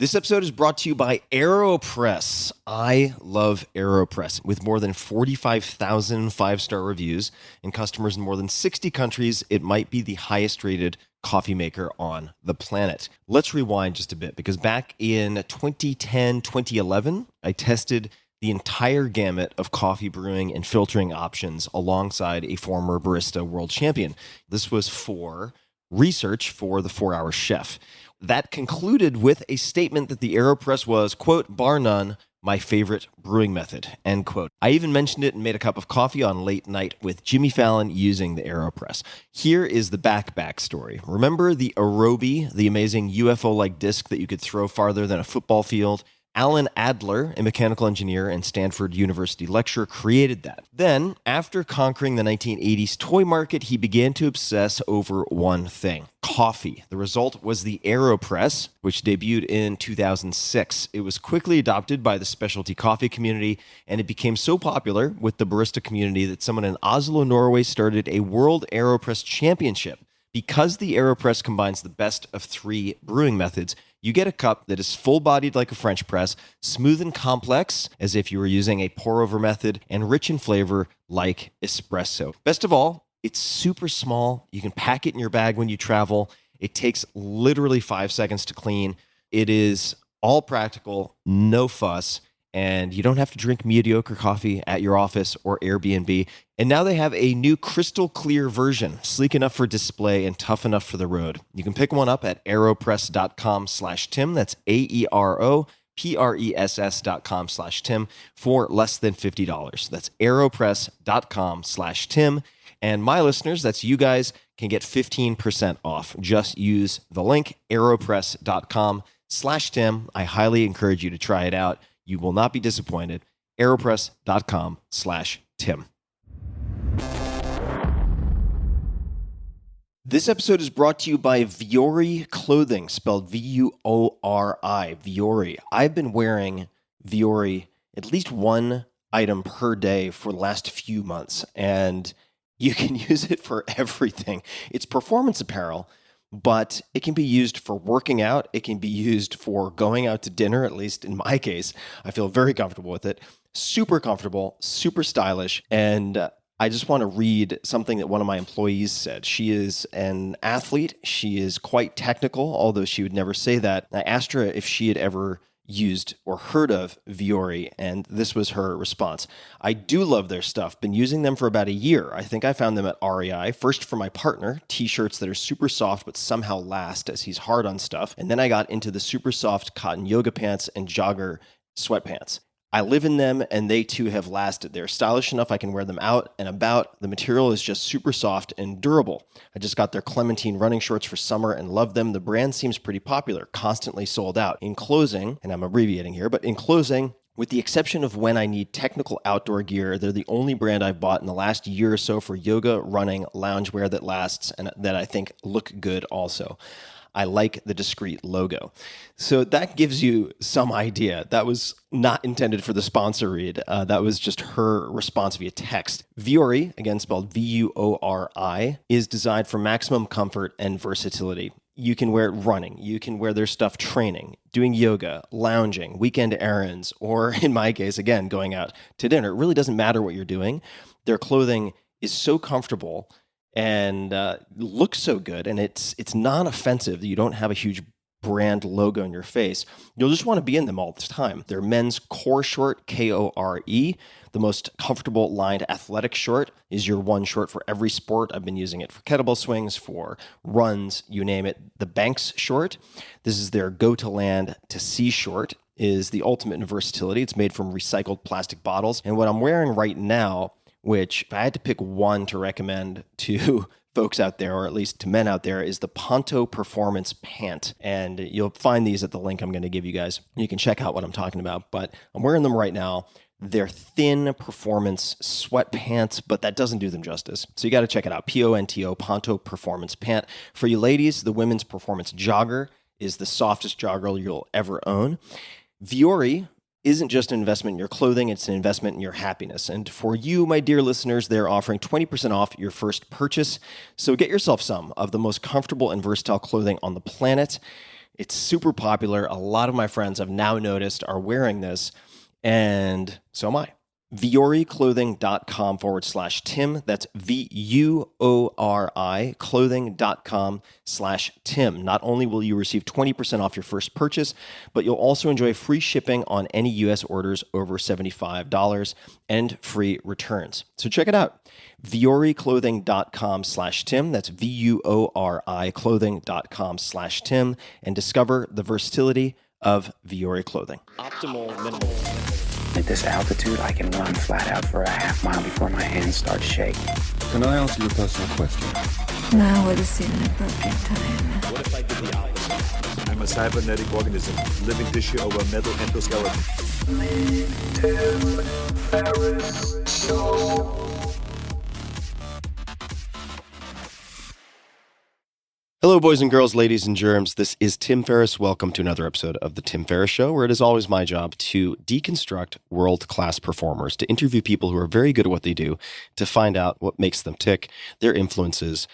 This episode is brought to you by AeroPress. I love AeroPress. With more than 45,000 five-star reviews and customers in more than 60 countries, it might be the highest rated coffee maker on the planet. Let's rewind just a bit, because back in 2010, 2011, I tested the entire gamut of coffee brewing and filtering options alongside a former barista world champion. This was for research for the 4-Hour Chef. That concluded with a statement that the AeroPress was, quote, bar none, my favorite brewing method, end quote. I even mentioned it and made a cup of coffee on Late Night with Jimmy Fallon using the AeroPress. Here is the back story. Remember the Arobi, the amazing UFO-like disc that you could throw farther than a football field? Alan Adler, a mechanical engineer and Stanford University lecturer, created that. Then, after conquering the 1980s toy market, he began to obsess over one thing: coffee. The result was the AeroPress, which debuted in 2006. It was quickly adopted by the specialty coffee community, and it became so popular with the barista community that someone in Oslo, Norway, started a World AeroPress Championship. Because the AeroPress combines the best of three brewing methods, you get a cup that is full-bodied like a French press, smooth and complex as if you were using a pour-over method, and rich in flavor like espresso. Best of all, it's super small. You can pack it in your bag when you travel. It takes literally 5 seconds to clean. It is all practical, no fuss, and you don't have to drink mediocre coffee at your office or Airbnb. And now they have a new crystal clear version, sleek enough for display and tough enough for the road. You can pick one up at aeropress.com/Tim. That's AEROPRESS.com/Tim for less than $50. That's aeropress.com/Tim. And my listeners, that's you guys, can get 15% off. Just use the link aeropress.com/Tim. I highly encourage you to try it out. You will not be disappointed. aeropress.com/Tim. This episode is brought to you by Vuori Clothing, spelled V-U-O-R-I, Vuori. I've been wearing Vuori at least one item per day for the last few months, and you can use it for everything. It's performance apparel, but it can be used for working out. It can be used for going out to dinner, at least in my case. I feel very comfortable with it. Super comfortable, super stylish, and I just want to read something that one of my employees said. She is an athlete. She is quite technical, although she would never say that. I asked her if she had ever used or heard of Vuori, and this was her response. I do love their stuff. Been using them for about a year. I think I found them at REI. First for my partner, t-shirts that are super soft but somehow last as he's hard on stuff. And then I got into the super soft cotton yoga pants and jogger sweatpants. I live in them, and they too have lasted. They're stylish enough I can wear them out and about. The material is just super soft and durable. I just got their Clementine running shorts for summer and love them. The brand seems pretty popular, constantly sold out. In closing, and I'm abbreviating here, but in closing, with the exception of when I need technical outdoor gear, they're the only brand I've bought in the last year or so for yoga, running, loungewear that lasts and that I think look good also. I like the discreet logo. So that gives you some idea. That was not intended for the sponsor read. That was just her response via text. Vuori, again spelled V-U-O-R-I, is designed for maximum comfort and versatility. You can wear it running. You can wear their stuff training, doing yoga, lounging, weekend errands, or in my case, again, going out to dinner. It really doesn't matter what you're doing. Their clothing is so comfortable and looks so good, and it's non-offensive that you don't have a huge brand logo in your face. You'll just want to be in them all the time. Their men's core short, K-O-R-E, the most comfortable lined athletic short, is your one short for every sport. I've been using it for kettlebell swings, for runs, you name it. The Banks short, this is their go to land to sea short, is the ultimate in versatility. It's made from recycled plastic bottles, and what I'm wearing right now, which if I had to pick one to recommend to folks out there, or at least to men out there, is the Ponto Performance Pant. And you'll find these at the link I'm going to give you guys. You can check out what I'm talking about, but I'm wearing them right now. They're thin performance sweatpants, but that doesn't do them justice. So you got to check it out. P-O-N-T-O, Ponto Performance Pant. For you ladies, the women's performance jogger is the softest jogger you'll ever own. Vuori isn't just an investment in your clothing, it's an investment in your happiness. And for you, my dear listeners, they're offering 20% off your first purchase. So get yourself some of the most comfortable and versatile clothing on the planet. It's super popular. A lot of my friends I've now noticed are wearing this, and so am I. VioriClothing.com/Tim. That's VUORI clothing.com/Tim. Not only will you receive 20% off your first purchase, but you'll also enjoy free shipping on any U.S. orders over $75 and free returns. So check it out. VioriClothing.com/Tim. That's VUORI clothing.com/Tim, and discover the versatility of Viori clothing. Optimal minimalism. At this altitude, I can run flat out for a half mile before my hands start shaking. Can I ask you a personal question? Now would seem an appropriate time. What if I did the opposite? I'm a cybernetic organism, living tissue over a metal endoskeleton. Hello, boys and girls, ladies and germs. This is Tim Ferriss. Welcome to another episode of The Tim Ferriss Show, where it is always my job to deconstruct world-class performers, to interview people who are very good at what they do, to find out what makes them tick, their influences,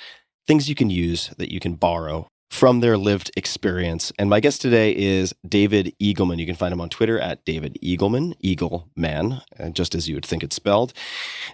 things you can use that you can borrow from their lived experience. And my guest today is David Eagleman. You can find him on Twitter at David Eagleman, Eagleman, just as you would think it's spelled.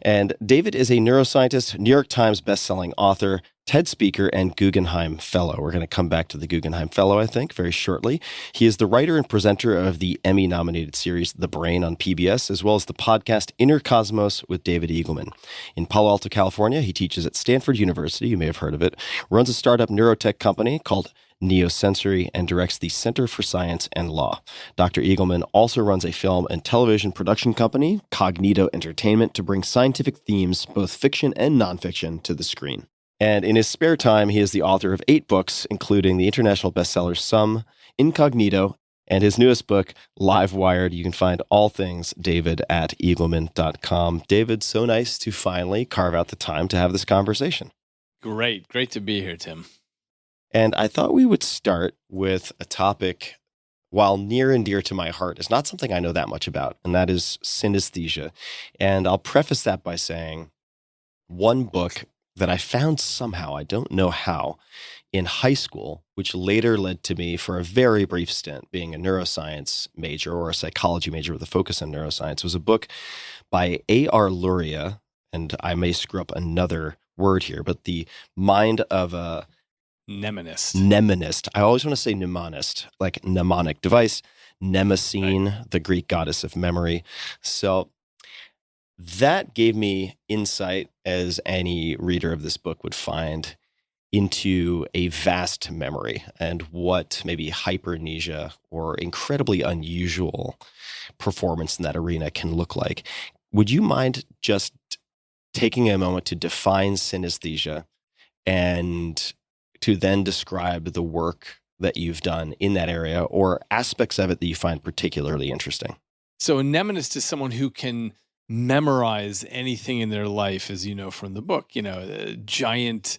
And David is a neuroscientist, New York Times bestselling author, TED speaker, and Guggenheim Fellow. We're going to come back to the Guggenheim Fellow, I think, very shortly. He is the writer and presenter of the Emmy-nominated series The Brain on PBS, as well as the podcast Inner Cosmos with David Eagleman. In Palo Alto, California, he teaches at Stanford University, you may have heard of it, runs a startup neurotech company called Neosensory, and directs the Center for Science and Law. Dr. Eagleman also runs a film and television production company, Cognito Entertainment, to bring scientific themes, both fiction and nonfiction, to the screen. And in his spare time, he is the author of 8 books, including the international bestseller Some, Incognito, and his newest book, Livewired. You can find all things David at Eagleman.com. David, so nice to finally carve out the time to have this conversation. Great to be here, Tim. And I thought we would start with a topic, while near and dear to my heart, is not something I know that much about, and that is synesthesia. And I'll preface that by saying one book that I found somehow, I don't know how, in high school, which later led to me for a very brief stint being a neuroscience major or a psychology major with a focus on neuroscience, was a book by A.R. Luria, and I may screw up another word here, but The Mind of a Mnemonist. I always want to say mnemonist, like mnemonic device. Mnemosyne, right, the Greek goddess of memory. So that gave me insight, as any reader of this book would find, into a vast memory and what maybe hypermnesia or incredibly unusual performance in that arena can look like. Would you mind just taking a moment to define synesthesia and to then describe the work that you've done in that area or aspects of it that you find particularly interesting? So a mnemonist is someone who can memorize anything in their life, as you know from the book, giant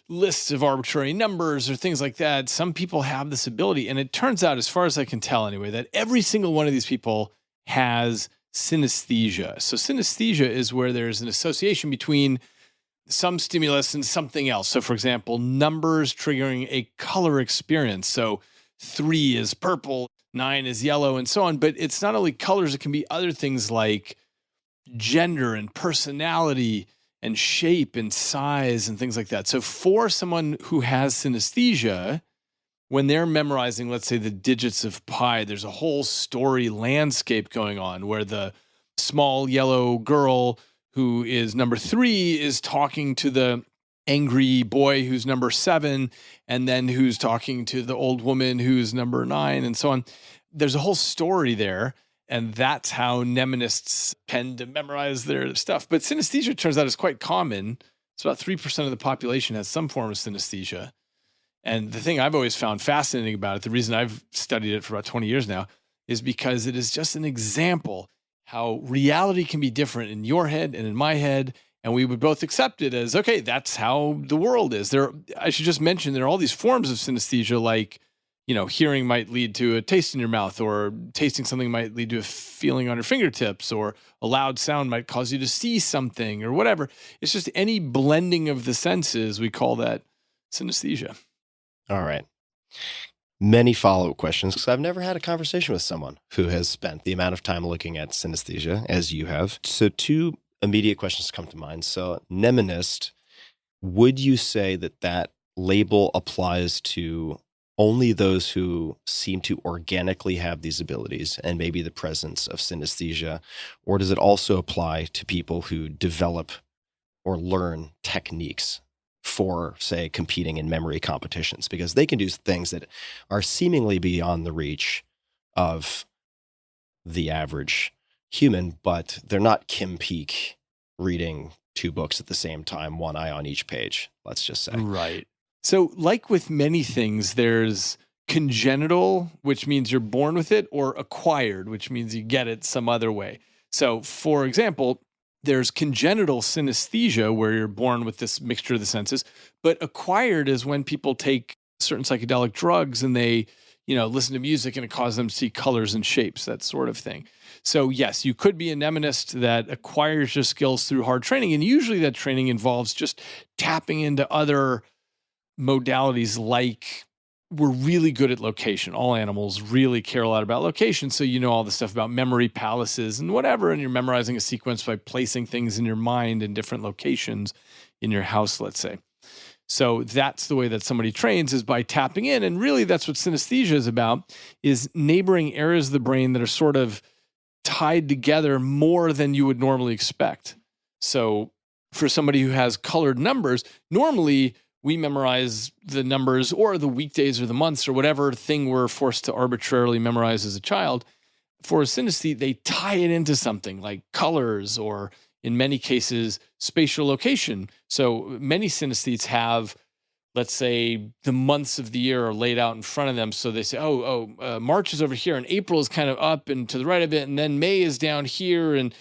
lists of arbitrary numbers or things like that. Some people have this ability, and it turns out, as far as I can tell anyway, that every single one of these people has synesthesia. So synesthesia is where there's an association between some stimulus and something else. So for example, numbers triggering a color experience. So 3 is purple, 9 is yellow, and so on. But it's not only colors, it can be other things like gender and personality and shape and size and things like that. So for someone who has synesthesia, when they're memorizing, let's say, the digits of pi, there's a whole story landscape going on where the small yellow girl who is number 3 is talking to the angry boy who's number 7, and then who's talking to the old woman who's number 9, and so on. There's a whole story there. And that's how mnemonists tend to memorize their stuff. But synesthesia, turns out, is quite common. It's about 3% of the population has some form of synesthesia. And the thing I've always found fascinating about it, the reason I've studied it for about 20 years now, is because it is just an example how reality can be different in your head and in my head. And we would both accept it as, okay, that's how the world is. I should just mention there are all these forms of synesthesia, like, hearing might lead to a taste in your mouth, or tasting something might lead to a feeling on your fingertips, or a loud sound might cause you to see something, or whatever. It's just any blending of the senses. We call that synesthesia. All right. many follow-up questions because I've never had a conversation with someone who has spent the amount of time looking at synesthesia as you have. So 2 immediate questions come to mind. So mnemonist, would you say that that label applies to only those who seem to organically have these abilities and maybe the presence of synesthesia, or does it also apply to people who develop or learn techniques for, say, competing in memory competitions? Because they can do things that are seemingly beyond the reach of the average human, but they're not Kim Peek reading 2 books at the same time, one eye on each page, let's just say. Right. So like with many things, there's congenital, which means you're born with it, or acquired, which means you get it some other way. So for example, there's congenital synesthesia where you're born with this mixture of the senses, but acquired is when people take certain psychedelic drugs and they, listen to music and it causes them to see colors and shapes, that sort of thing. So yes, you could be a mnemonist that acquires your skills through hard training. And usually that training involves just tapping into other modalities, like we're really good at location. All animals really care a lot about location. So you know all the stuff about memory palaces and whatever, and you're memorizing a sequence by placing things in your mind in different locations in your house, let's say. So that's the way that somebody trains, is by tapping in. And really that's what synesthesia is about, is neighboring areas of the brain that are sort of tied together more than you would normally expect. So for somebody who has colored numbers, normally we memorize the numbers or the weekdays or the months or whatever thing we're forced to arbitrarily memorize as a child. For a synesthete, they tie it into something like colors, or in many cases, spatial location. So many synesthetes have, let's say, the months of the year are laid out in front of them. So they say, March is over here and April is kind of up and to the right of it. And then May is down here and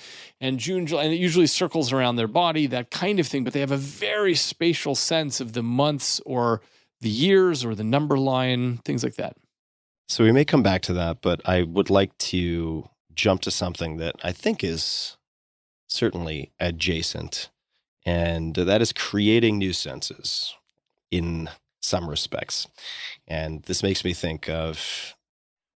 June, July, and it usually circles around their body, that kind of thing. But they have a very spatial sense of the months or the years or the number line, things like that. So we may come back to that, but I would like to jump to something that I think is certainly adjacent, and that is creating new senses in some respects. And this makes me think of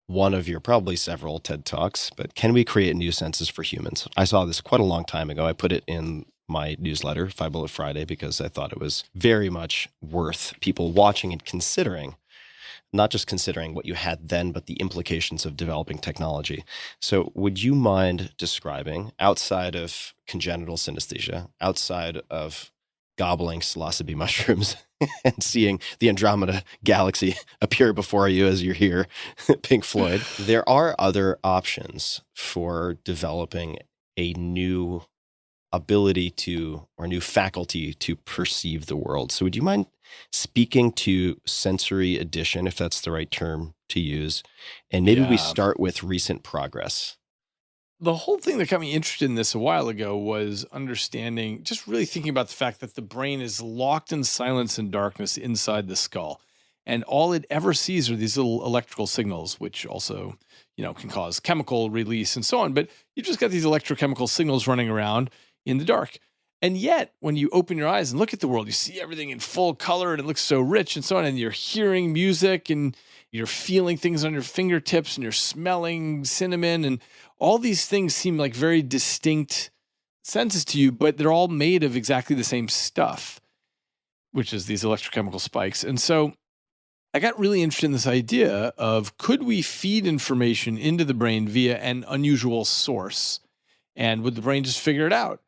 one of your probably several TED Talks, but can we create new senses for humans? I saw this quite a long time ago. I put it in my newsletter, 5 Bullet Friday, because I thought it was very much worth people watching and considering, not just considering what you had then, but the implications of developing technology. So would you mind describing, outside of congenital synesthesia, outside of gobbling psilocybe mushrooms and seeing the Andromeda galaxy appear before you as you're here, Pink Floyd, there are other options for developing a new ability to, or new faculty to perceive the world. So would you mind speaking to sensory addition, if that's the right term to use? And maybe we start with recent progress. The whole thing that got me interested in this a while ago was understanding, just really thinking about the fact that the brain is locked in silence and darkness inside the skull. And all it ever sees are these little electrical signals, which also, can cause chemical release and so on. But you just got these electrochemical signals running around in the dark. And yet, when you open your eyes and look at the world, you see everything in full color and it looks so rich and so on. And you're hearing music and you're feeling things on your fingertips and you're smelling cinnamon, and all these things seem like very distinct senses to you, but they're all made of exactly the same stuff, which is these electrochemical spikes. And so I got really interested in this idea of, could we feed information into the brain via an unusual source? And would the brain just figure it out?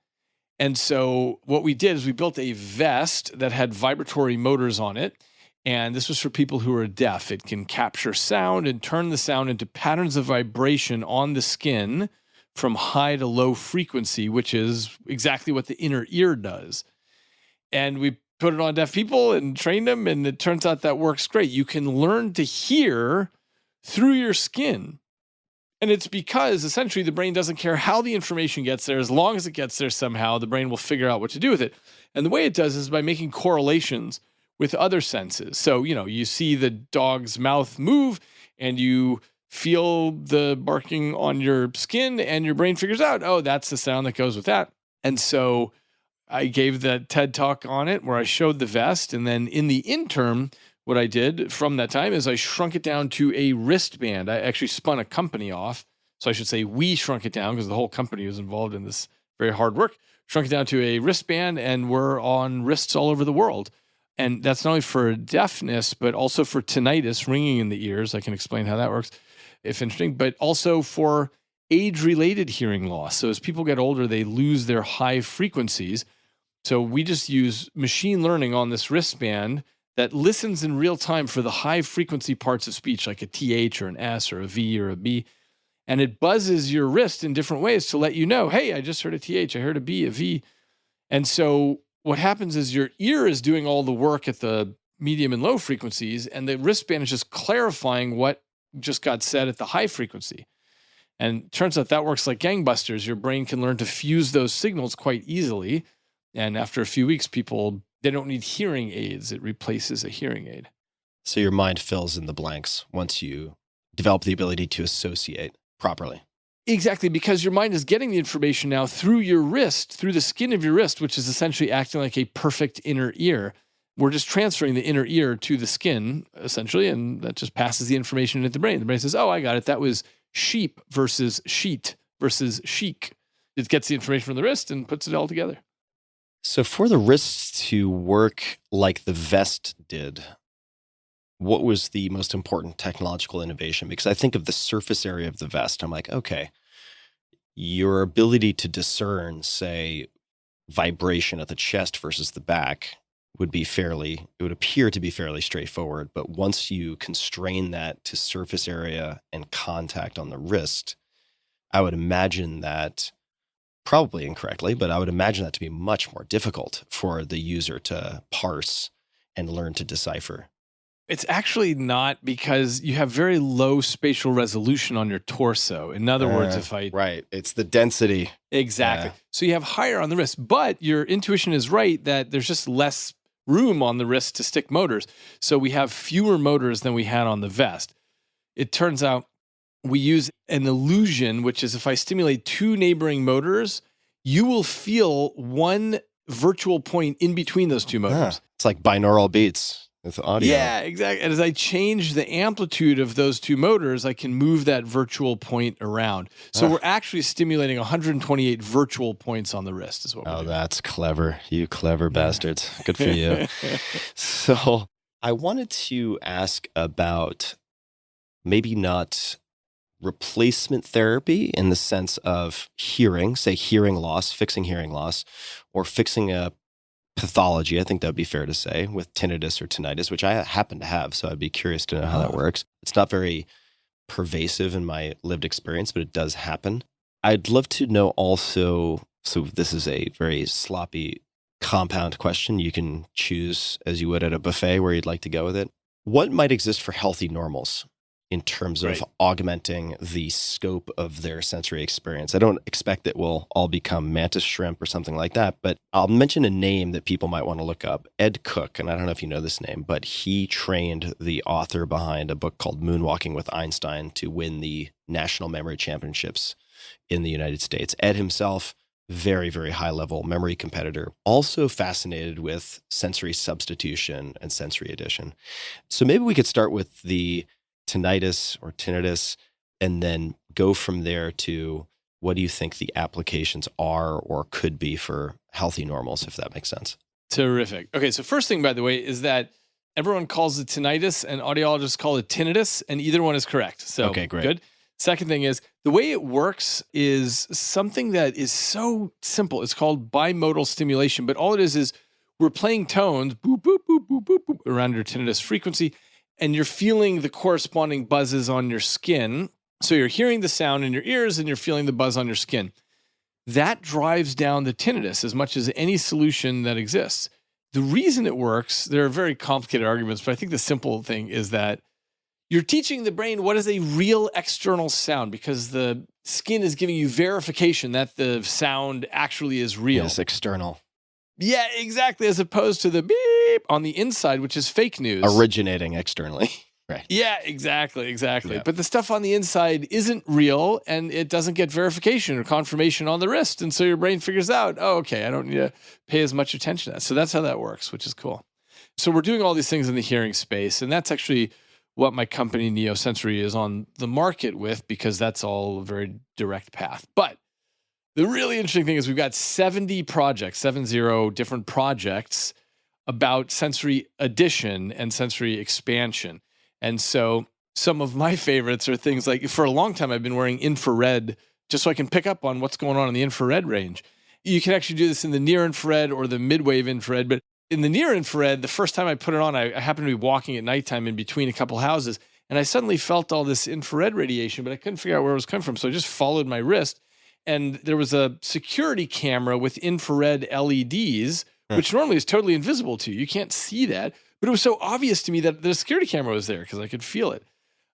And so what we did is we built a vest that had vibratory motors on it. And this was for people who are deaf. It can capture sound and turn the sound into patterns of vibration on the skin from high to low frequency, which is exactly what the inner ear does. And we put it on deaf people and trained them, and it turns out that works great. You can learn to hear through your skin. And it's because essentially the brain doesn't care how the information gets there. As long as it gets there somehow, the brain will figure out what to do with it. And the way it does is by making correlations with other senses. So, you see the dog's mouth move and you feel the barking on your skin, and your brain figures out, oh, that's the sound that goes with that. And so I gave the TED Talk on it where I showed the vest. And then in the interim, what I did from that time is I shrunk it down to a wristband. I actually spun a company off. So I should say we shrunk it down because the whole company was involved in this very hard work. Shrunk it down to a wristband, and we're on wrists all over the world. And that's not only for deafness, but also for tinnitus, ringing in the ears. I can explain how that works if interesting, but also for age-related hearing loss. So as people get older, they lose their high frequencies. So we just use machine learning on this wristband that listens in real time for the high frequency parts of speech, like a TH or an S or a V or a B. And it buzzes your wrist in different ways to let you know, hey, I just heard a TH, I heard a B, a V. And so what happens is your ear is doing all the work at the medium and low frequencies, and the wristband is just clarifying what just got said at the high frequency. And it turns out that works like gangbusters. Your brain can learn to fuse those signals quite easily. And after a few weeks, they don't need hearing aids. It replaces a hearing aid. So your mind fills in the blanks once you develop the ability to associate properly. Exactly, because your mind is getting the information now through your wrist, through the skin of your wrist, which is essentially acting like a perfect inner ear. We're just transferring the inner ear to the skin, essentially, and that just passes the information into the brain. The brain says, oh, I got it. That was sheep versus sheet versus chic. It gets the information from the wrist and puts it all together. So for the wrist to work like the vest did, what was the most important technological innovation? Because I think of the surface area of the vest. I'm like, okay, your ability to discern, say, vibration at the chest versus the back would appear to be fairly straightforward. But once you constrain that to surface area and contact on the wrist, I would imagine that, probably incorrectly, but I would imagine that to be much more difficult for the user to parse and learn to decipher. It's actually not, because you have very low spatial resolution on your torso. In other words, Right. It's the density. Exactly. So you have higher on the wrist, but your intuition is right that there's just less room on the wrist to stick motors. So we have fewer motors than we had on the vest. It turns out we use an illusion, which is if I stimulate two neighboring motors, you will feel one virtual point in between those two motors. It's like binaural beats with audio. Yeah, exactly. And as I change the amplitude of those two motors, I can move that virtual point around. So we're actually stimulating 128 virtual points on the wrist is what we're doing. That's clever. You clever bastards. Good for you. So I wanted to ask about maybe not replacement therapy in the sense of hearing, say hearing loss, fixing hearing loss, or fixing a pathology. I think that would be fair to say, with tinnitus or tinnitus, which I happen to have. So I'd be curious to know how that works. It's not very pervasive in my lived experience, but it does happen. I'd love to know also, so this is a very sloppy compound question. You can choose as you would at a buffet where you'd like to go with it. What might exist for healthy normals in terms of augmenting the scope of their sensory experience? I don't expect it will all become mantis shrimp or something like that, but I'll mention a name that people might want to look up. Ed Cook, and I don't know if you know this name, but he trained the author behind a book called Moonwalking with Einstein to win the National Memory Championships in the United States. Ed himself, very, very high-level memory competitor, also fascinated with sensory substitution and sensory addition. So maybe we could start with the tinnitus or tinnitus, and then go from there to what do you think the applications are or could be for healthy normals, if that makes sense. Terrific. Okay, so first thing, by the way, is that everyone calls it tinnitus and audiologists call it tinnitus, and either one is correct. So okay, great. Good. Second thing is, the way it works is something that is so simple. It's called bimodal stimulation, but all it is we're playing tones, boop, boop, boop, boop, boop, boop, around your tinnitus frequency, and you're feeling the corresponding buzzes on your skin. So you're hearing the sound in your ears and you're feeling the buzz on your skin. That drives down the tinnitus as much as any solution that exists. The reason it works, there are very complicated arguments, but I think the simple thing is that you're teaching the brain what is a real external sound, because the skin is giving you verification that the sound actually is real. Yes, external. Yeah, exactly. As opposed to the beep on the inside, which is fake news. Originating externally. Right. Yeah, exactly. Yeah. But the stuff on the inside isn't real, and it doesn't get verification or confirmation on the wrist. And so your brain figures out, oh, okay, I don't need to pay as much attention to that. So that's how that works, which is cool. So we're doing all these things in the hearing space, and that's actually what my company Neosensory is on the market with, because that's all a very direct path. But the really interesting thing is we've got 70 projects, 70 different projects about sensory addition and sensory expansion. And so some of my favorites are things like, for a long time, I've been wearing infrared just so I can pick up on what's going on in the infrared range. You can actually do this in the near infrared or the midwave infrared, but in the near infrared, the first time I put it on, I happened to be walking at nighttime in between a couple houses, and I suddenly felt all this infrared radiation, but I couldn't figure out where it was coming from. So I just followed my wrist, and there was a security camera with infrared LEDs, which normally is totally invisible to you. You can't see that, but it was so obvious to me that the security camera was there because I could feel it.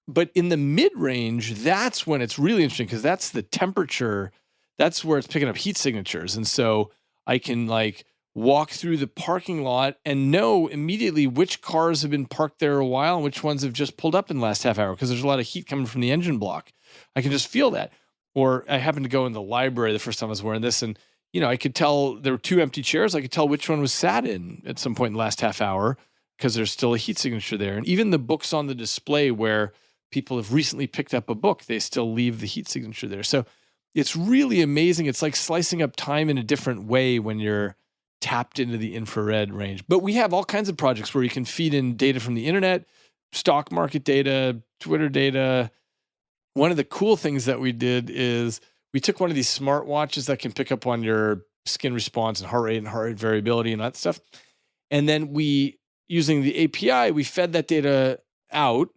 But in the mid-range, that's when it's really interesting, because that's the temperature. That's where it's picking up heat signatures. And so I can like walk through the parking lot and know immediately which cars have been parked there a while and which ones have just pulled up in the last half hour, because there's a lot of heat coming from the engine block. I can just feel that. Or I happened to go in the library the first time I was wearing this, and I could tell there were 2 empty chairs. I could tell which one was sat in at some point in the last half hour, because there's still a heat signature there. And even the books on the display where people have recently picked up a book, they still leave the heat signature there. So it's really amazing. It's like slicing up time in a different way when you're tapped into the infrared range. But we have all kinds of projects where you can feed in data from the internet, stock market data, Twitter data. One of the cool things that we did is we took one of these smart watches that can pick up on your skin response and heart rate variability and that stuff. And then using the API, we fed that data out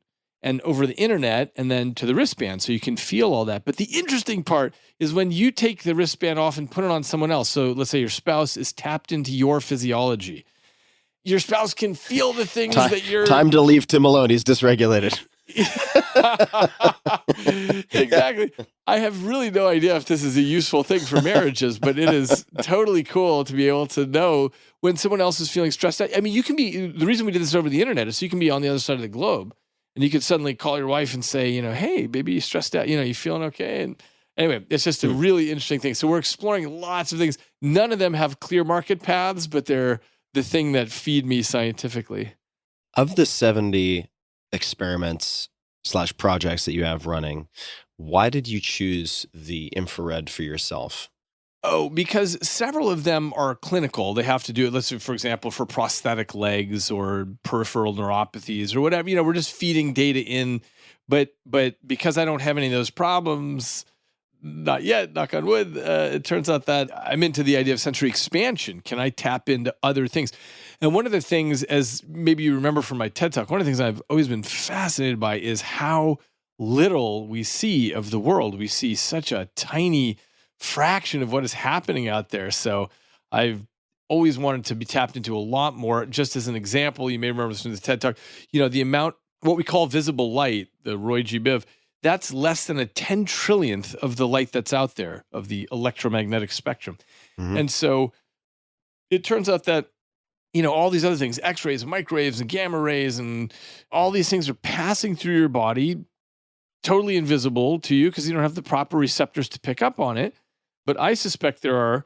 and over the internet and then to the wristband, so you can feel all that. But the interesting part is when you take the wristband off and put it on someone else. So let's say your spouse is tapped into your physiology. Your spouse can feel the things that you're... Time to leave Tim alone. He's dysregulated. Exactly. I have really no idea if this is a useful thing for marriages, but it is totally cool to be able to know when someone else is feeling stressed out. I mean, the reason we did this over the internet is so you can be on the other side of the globe, and you could suddenly call your wife and say, hey, baby, you stressed out? You feeling okay? And anyway, it's just a really interesting thing. So we're exploring lots of things. None of them have clear market paths, but they're the thing that feed me scientifically. Of the 70 experiments / projects that you have running, why did you choose the infrared for yourself? Oh, because several of them are clinical. They have to do it, let's say, for example, for prosthetic legs or peripheral neuropathies or whatever. We're just feeding data in. But because I don't have any of those problems, not yet, knock on wood, it turns out that I'm into the idea of sensory expansion. Can I tap into other things? And one of the things, as maybe you remember from my TED Talk, one of the things I've always been fascinated by is how little we see of the world. We see such a tiny fraction of what is happening out there. So I've always wanted to be tapped into a lot more. Just as an example, you may remember this from the TED Talk, the amount, what we call visible light, the Roy G. Biv, that's less than a 10 trillionth of the light that's out there, of the electromagnetic spectrum. Mm-hmm. And so it turns out that, all these other things, X-rays, microwaves, and gamma rays, and all these things are passing through your body, totally invisible to you because you don't have the proper receptors to pick up on it. But I suspect there are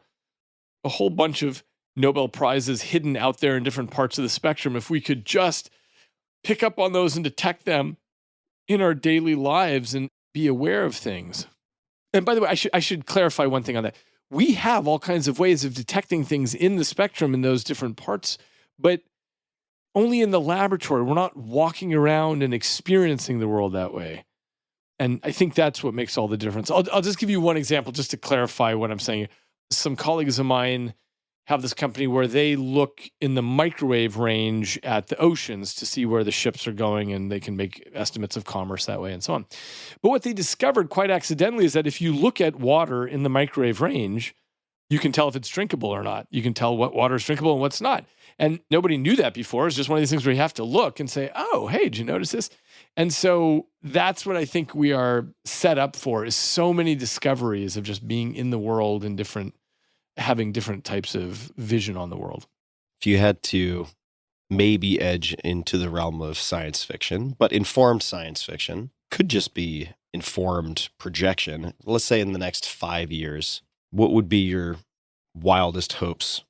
a whole bunch of Nobel Prizes hidden out there in different parts of the spectrum. If we could just pick up on those and detect them in our daily lives and be aware of things. And by the way, I should clarify one thing on that. We have all kinds of ways of detecting things in the spectrum in those different parts, but only in the laboratory. We're not walking around and experiencing the world that way. And I think that's what makes all the difference. I'll just give you one example just to clarify what I'm saying. Some colleagues of mine have this company where they look in the microwave range at the oceans to see where the ships are going, and they can make estimates of commerce that way and so on. But what they discovered quite accidentally is that if you look at water in the microwave range, you can tell if it's drinkable or not. You can tell what water is drinkable and what's not. And nobody knew that before. It's just one of these things where you have to look and say, oh, hey, did you notice this? And so that's what I think we are set up for, is so many discoveries of just being in the world and having different types of vision on the world. If you had to maybe edge into the realm of science fiction, but informed science fiction, could just be informed projection. Let's say in the next 5 years, what would be your wildest hopes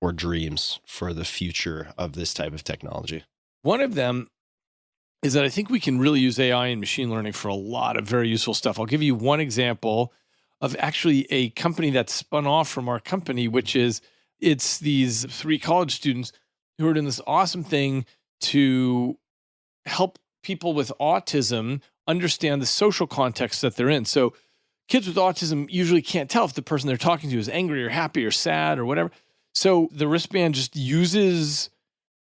or dreams for the future of this type of technology? One of them is that I think we can really use AI and machine learning for a lot of very useful stuff. I'll give you one example of actually a company that spun off from our company, which is it's these 3 college students who are doing this awesome thing to help people with autism understand the social context that they're in. So kids with autism usually can't tell if the person they're talking to is angry or happy or sad or whatever. So the wristband just uses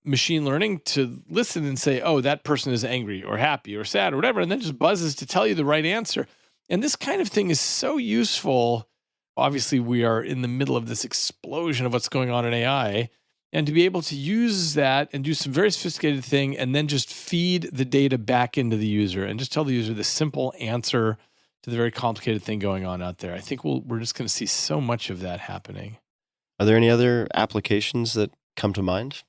machine learning to listen and say, oh, that person is angry or happy or sad or whatever, and then just buzzes to tell you the right answer. And this kind of thing is so useful. Obviously, we are in the middle of this explosion of what's going on in AI, and to be able to use that and do some very sophisticated thing and then just feed the data back into the user and just tell the user the simple answer to the very complicated thing going on out there. I think we're just going to see so much of that happening. Are there any other applications that come to mind?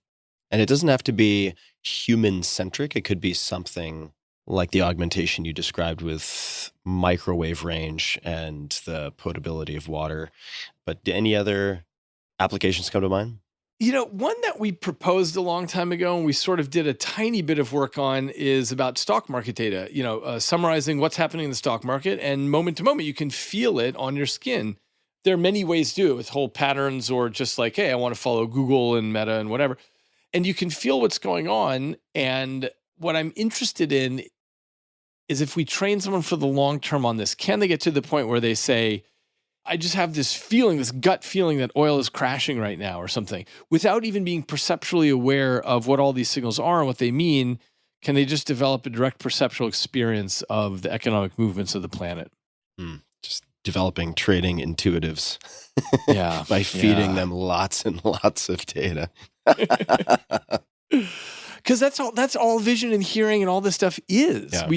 And it doesn't have to be human-centric. It could be something like the augmentation you described with microwave range and the potability of water. But do any other applications come to mind? You know, one that we proposed a long time ago and we sort of did a tiny bit of work on is about stock market data, summarizing what's happening in the stock market, and moment to moment, you can feel it on your skin. There are many ways to do it with whole patterns or just like, hey, I want to follow Google and Meta and whatever. And you can feel what's going on. And what I'm interested in is if we train someone for the long term on this, can they get to the point where they say, I just have this feeling, this gut feeling that oil is crashing right now or something, without even being perceptually aware of what all these signals are and what they mean? Can they just develop a direct perceptual experience of the economic movements of the planet? Just developing trading intuitives Yeah. by feeding them lots and lots of data. Because that's all vision and hearing and all this stuff is. Yeah.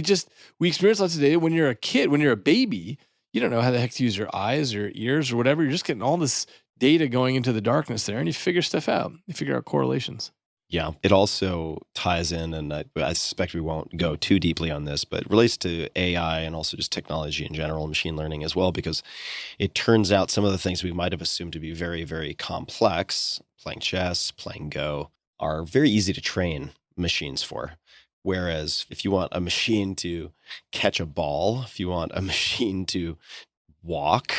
We experience lots of data. When you're a kid, when you're a baby, you don't know how the heck to use your eyes or ears or whatever. You're just getting all this data going into the darkness there, and you figure stuff out. You figure out correlations. Yeah, it also ties in, and I suspect we won't go too deeply on this, but it relates to AI and also just technology in general, machine learning as well, because it turns out some of the things we might have assumed to be very, very complex, playing chess, playing Go, are very easy to train machines for. Whereas if you want a machine to catch a ball, if you want a machine to walk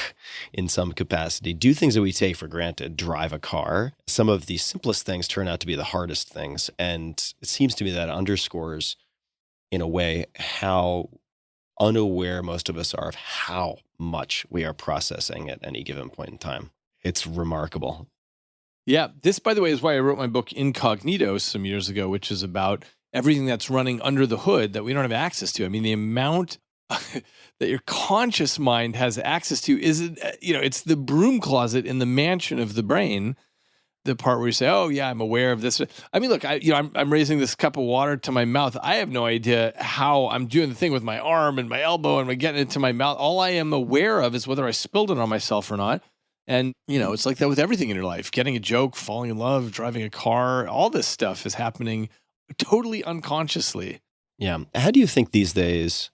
in some capacity, do things that we take for granted, drive a car, some of the simplest things turn out to be the hardest things. And it seems to me that underscores, in a way, how unaware most of us are of how much we are processing at any given point in time. It's remarkable. Yeah. This, by the way, is why I wrote my book Incognito some years ago, which is about everything that's running under the hood that we don't have access to. I mean, the amount that your conscious mind has access to is, it's the broom closet in the mansion of the brain, the part where you say, oh yeah, I'm aware of this. I mean, look, I'm raising this cup of water to my mouth. I have no idea how I'm doing the thing with my arm and my elbow and I'm getting it to my mouth. All I am aware of is whether I spilled it on myself or not. And, it's like that with everything in your life. Getting a joke, falling in love, driving a car, all this stuff is happening totally unconsciously. Yeah. How do you think these days,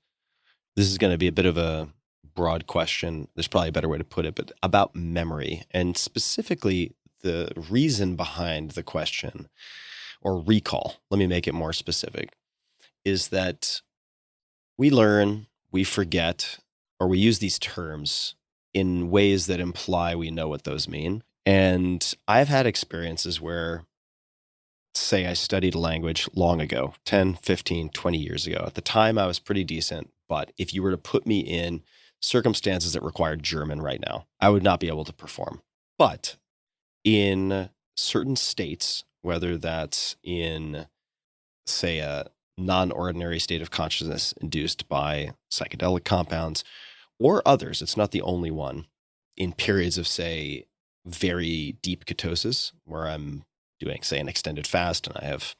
this is going to be a bit of a broad question, there's probably a better way to put it, but about memory, and specifically the reason behind the question, or recall, let me make it more specific, is that we learn, we forget, or we use these terms in ways that imply we know what those mean. And I've had experiences where, say I studied a language long ago, 10, 15, 20 years ago. At the time, I was pretty decent. But if you were to put me in circumstances that required German right now, I would not be able to perform. But in certain states, whether that's in, say, a non-ordinary state of consciousness induced by psychedelic compounds or others, it's not the only one, in periods of, say, very deep ketosis, where I'm doing, say, an extended fast and I have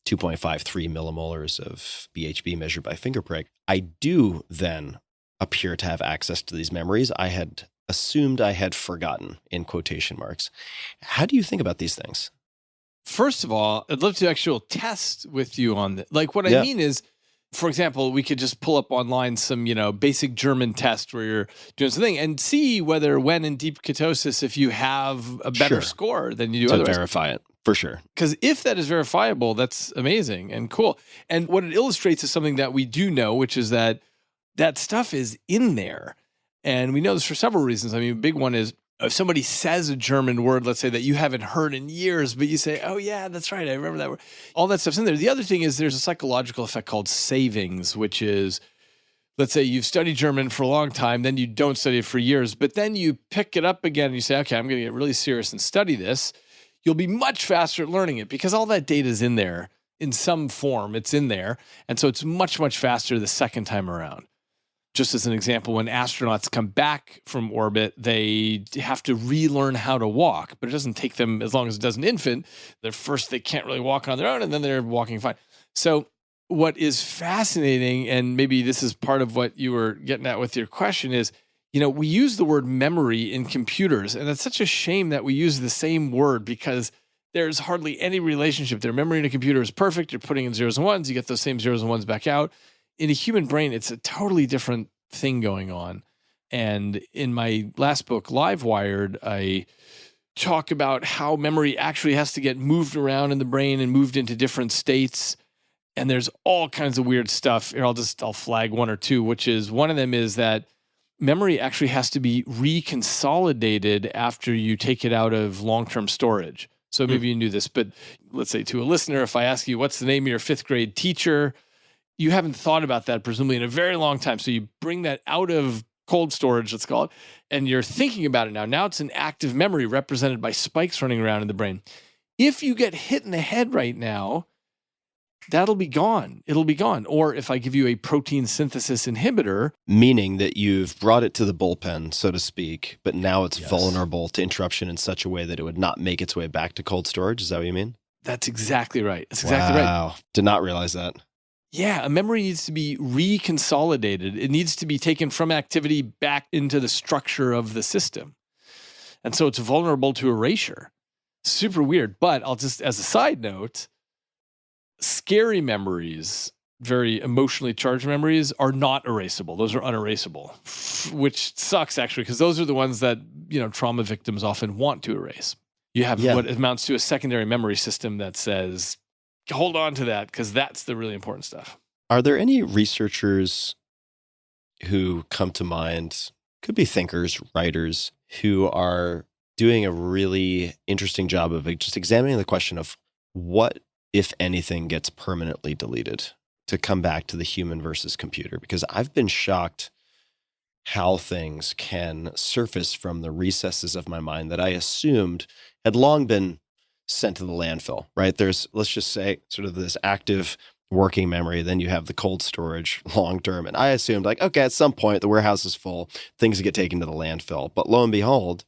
2.53 millimolars of BHB measured by finger prick, I do then appear to have access to these memories I had assumed I had forgotten, in quotation marks. How do you think about these things? First of all, I'd love to actually test with you on that. Like what I mean is, For example, we could just pull up online some, basic German test where you're doing something and see whether when in deep ketosis, if you have a better Sure. score than you do To otherwise. verify it, for sure. Because if that is verifiable, that's amazing and cool. And what it illustrates is something that we do know, which is that stuff is in there. And we know this for several reasons. I mean, a big one is if somebody says a German word, let's say that you haven't heard in years, but you say, oh yeah, that's right, I remember that word. All that stuff's in there. The other thing is there's a psychological effect called savings, which is, let's say you've studied German for a long time, then you don't study it for years, but then you pick it up again and you say, okay, I'm going to get really serious and study this. You'll be much faster at learning it because all that data is in there in some form. It's in there. And so it's much, much faster the second time around. Just as an example, when astronauts come back from orbit, they have to relearn how to walk, but it doesn't take them as long as it does an infant. They can't really walk on their own, and then they're walking fine. So what is fascinating, and maybe this is part of what you were getting at with your question, is, we use the word memory in computers, and it's such a shame that we use the same word because there's hardly any relationship there. Memory in a computer is perfect. You're putting in zeros and ones. You get those same zeros and ones back out. In a human brain, it's a totally different thing going on. And in my last book, Livewired, I talk about how memory actually has to get moved around in the brain and moved into different states. And there's all kinds of weird stuff. Here, I'll flag one or two, which is one of them is that memory actually has to be reconsolidated after you take it out of long-term storage. So maybe you knew this, but let's say to a listener, if I ask you, what's the name of your fifth grade teacher? You haven't thought about that presumably in a very long time. So you bring that out of cold storage, let's call it, and you're thinking about it now. Now it's an active memory represented by spikes running around in the brain. If you get hit in the head right now, that'll be gone. It'll be gone. Or if I give you a protein synthesis inhibitor. Meaning that you've brought it to the bullpen, so to speak, but now it's Yes. vulnerable to interruption in such a way that it would not make its way back to cold storage. Is that what you mean? That's exactly right. That's exactly right. Wow. Did not realize that. Yeah, a memory needs to be reconsolidated. It needs to be taken from activity back into the structure of the system. And so it's vulnerable to erasure. Super weird. But I'll just, as a side note, scary memories, very emotionally charged memories, are not erasable. Those are unerasable, which sucks actually, because those are the ones that, trauma victims often want to erase. You have what amounts to a secondary memory system that says, hold on to that because that's the really important stuff. Are there any researchers who come to mind, could be thinkers, writers, who are doing a really interesting job of just examining the question of what, if anything, gets permanently deleted to come back to the human versus computer? Because I've been shocked how things can surface from the recesses of my mind that I assumed had long been sent to the landfill, right? There's, let's just say, sort of this active working memory. Then you have the cold storage long term. And I assumed okay, at some point the warehouse is full, things get taken to the landfill. But lo and behold,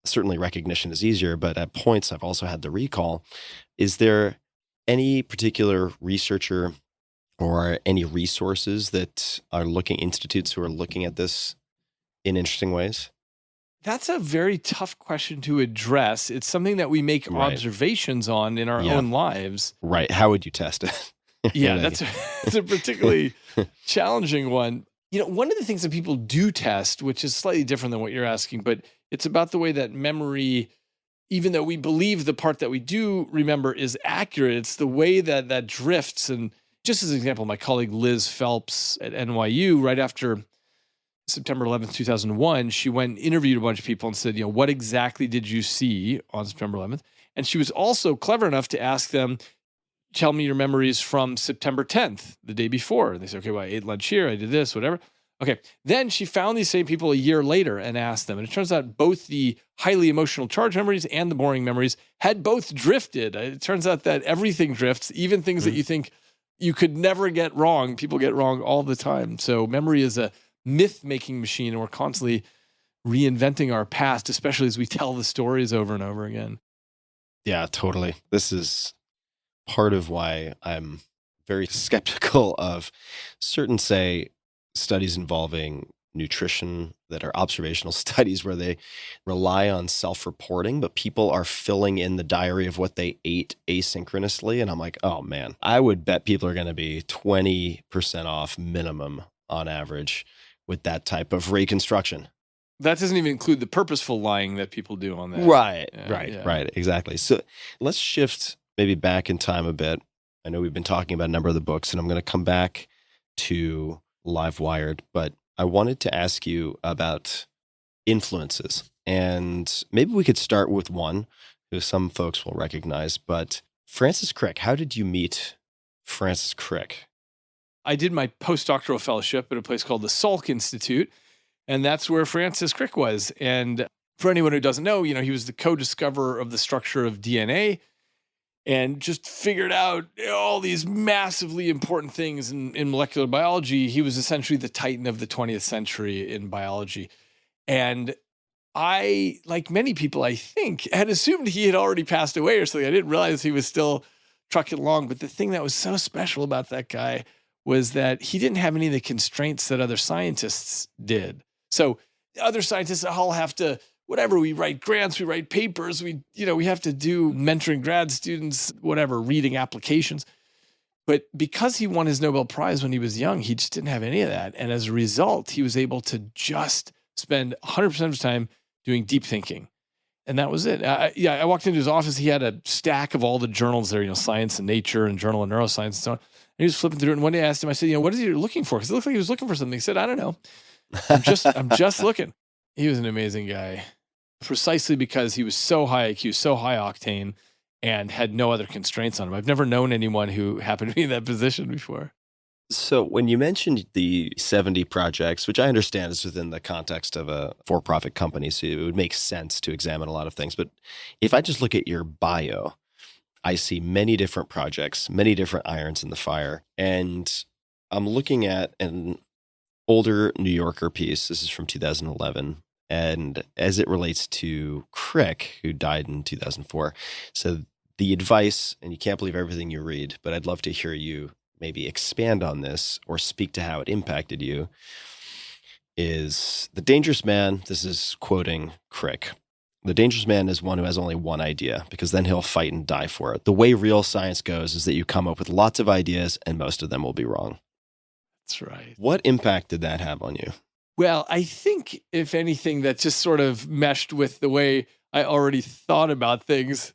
certainly recognition is easier, but at points I've also had the recall. Is there any particular researcher or any resources that are institutes who are looking at this in interesting ways? That's a very tough question to address. It's something that we make observations on in our own lives. Right. How would you test it? Yeah, that's a particularly challenging one. One of the things that people do test, which is slightly different than what you're asking, but it's about the way that memory, even though we believe the part that we do remember is accurate, it's the way that drifts. And just as an example, my colleague Liz Phelps at NYU, right after September 11th, 2001, she went and interviewed a bunch of people and said, what exactly did you see on September 11th? And she was also clever enough to ask them, tell me your memories from September 10th, the day before. And they said, okay, well, I ate lunch here, I did this, whatever. Okay. Then she found these same people a year later and asked them. And it turns out both the highly emotional charge memories and the boring memories had both drifted. It turns out that everything drifts, even things that you think you could never get wrong. People get wrong all the time. So memory is a myth-making machine, and we're constantly reinventing our past, especially as we tell the stories over and over again. Yeah, totally. This is part of why I'm very skeptical of certain, say, studies involving nutrition that are observational studies where they rely on self-reporting, but people are filling in the diary of what they ate asynchronously. And I'm like, oh man, I would bet people are going to be 20% off minimum on average with that type of reconstruction. That doesn't even include the purposeful lying that people do on that. Right, Yeah. right, exactly. So let's shift maybe back in time a bit. I know we've been talking about a number of the books, and I'm going to come back to Livewired, but I wanted to ask you about influences. And maybe we could start with one who some folks will recognize, but Francis Crick. How did you meet Francis Crick? I did my postdoctoral fellowship at a place called the Salk Institute, and that's where Francis Crick was. And for anyone who doesn't know, he was the co-discoverer of the structure of DNA and just figured out all these massively important things in molecular biology. He was essentially the titan of the 20th century in biology. And I, like many people, I think, had assumed he had already passed away or something. I didn't realize he was still trucking along. But the thing that was so special about that guy was that he didn't have any of the constraints that other scientists did. So other scientists all have to, whatever, we write grants, we write papers, we have to do mentoring grad students, whatever, reading applications. But because he won his Nobel Prize when he was young, he just didn't have any of that. And as a result, he was able to just spend 100% of his time doing deep thinking. And that was it. I walked into his office. He had a stack of all the journals there, Science and Nature and Journal of Neuroscience and so on. And he was flipping through it. And one day I asked him, I said, what is he looking for? Because it looked like he was looking for something. He said, I don't know. I'm just looking. He was an amazing guy, precisely because he was so high IQ, so high octane, and had no other constraints on him. I've never known anyone who happened to be in that position before. So when you mentioned the 70 projects, which I understand is within the context of a for-profit company, so it would make sense to examine a lot of things. But if I just look at your bio, I see many different projects, many different irons in the fire. And I'm looking at an older New Yorker piece. This is from 2011. And as it relates to Crick, who died in 2004. So the advice, and you can't believe everything you read, but I'd love to hear you maybe expand on this or speak to how it impacted you, is the dangerous man, this is quoting Crick, the dangerous man is one who has only one idea, because then he'll fight and die for it. The way real science goes is that you come up with lots of ideas and most of them will be wrong. That's right. What impact did that have on you? Well, I think, if anything, that just sort of meshed with the way I already thought about things.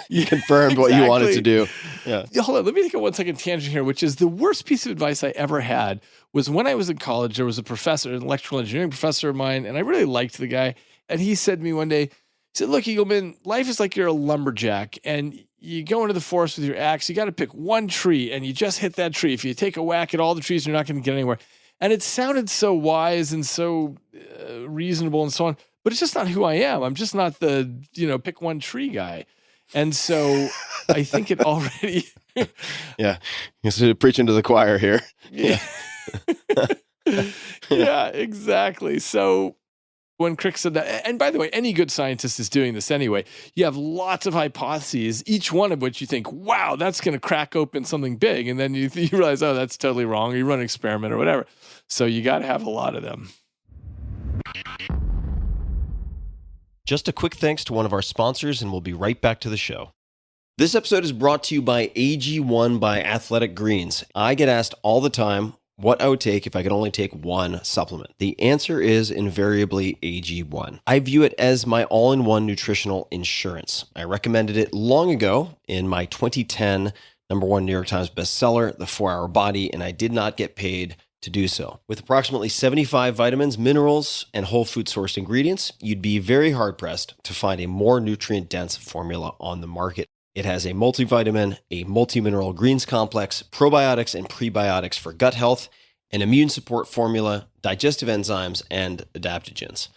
You confirmed what you wanted to do. Yeah. Hold on. Let me take a 1 second tangent here, which is the worst piece of advice I ever had was when I was in college. There was a professor, an electrical engineering professor of mine, and I really liked the guy. And he said to me one day, he said, look, Eagleman, life is like you're a lumberjack, and you go into the forest with your axe. You got to pick one tree, and you just hit that tree. If you take a whack at all the trees, you're not going to get anywhere. And it sounded so wise and so reasonable and so on, but it's just not who I am. I'm just not the, pick one tree guy. And so I think it already. Yeah. You're preaching to the choir here. Yeah. Yeah, exactly. So when Crick said that, and by the way, any good scientist is doing this anyway, you have lots of hypotheses, each one of which you think, wow, that's going to crack open something big. And then you realize, oh, that's totally wrong. Or you run an experiment or whatever. So you got to have a lot of them. Just a quick thanks to one of our sponsors, and we'll be right back to the show. This episode is brought to you by AG1 by Athletic Greens. I get asked all the time what I would take if I could only take one supplement. The answer is invariably AG1. I view it as my all-in-one nutritional insurance. I recommended it long ago in my 2010 #1 New York Times bestseller, The 4-Hour Body, and I did not get paid to do so. With approximately 75 vitamins, minerals, and whole food sourced ingredients, you'd be very hard-pressed to find a more nutrient-dense formula on the market. It has a multivitamin, a multi-mineral greens complex, probiotics and prebiotics for gut health, an immune support formula, digestive enzymes, and adaptogens.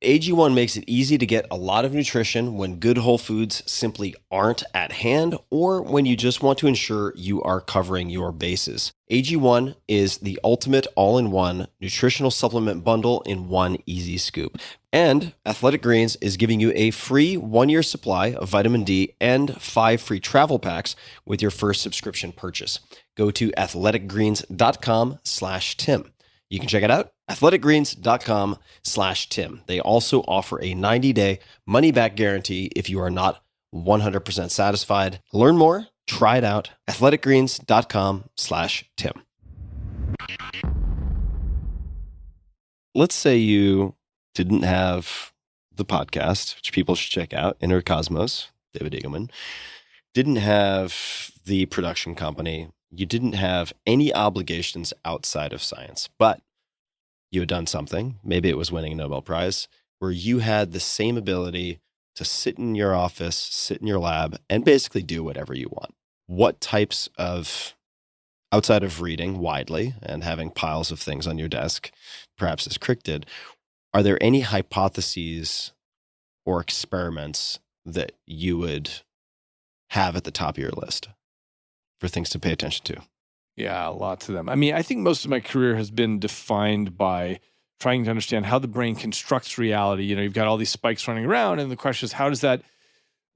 AG1 makes it easy to get a lot of nutrition when good whole foods simply aren't at hand, or when you just want to ensure you are covering your bases. AG1 is the ultimate all-in-one nutritional supplement bundle in one easy scoop. And Athletic Greens is giving you a free 1-year supply of vitamin D and 5 free travel packs with your first subscription purchase. Go to athleticgreens.com/Tim. You can check it out, athleticgreens.com/Tim. They also offer a 90-day money-back guarantee if you are not 100% satisfied. Learn more, try it out, athleticgreens.com/Tim. Let's say you didn't have the podcast, which people should check out, Inner Cosmos, David Eagleman, didn't have the production company, you didn't have any obligations outside of science, but you had done something, maybe it was winning a Nobel Prize, where you had the same ability to sit in your office, sit in your lab, and basically do whatever you want. What types of, outside of reading widely and having piles of things on your desk, perhaps as Crick did, are there any hypotheses or experiments that you would have at the top of your list for things to pay attention to? Yeah, lots of them. I mean, I think most of my career has been defined by trying to understand how the brain constructs reality. You know, you've got all these spikes running around, and the question is, how does that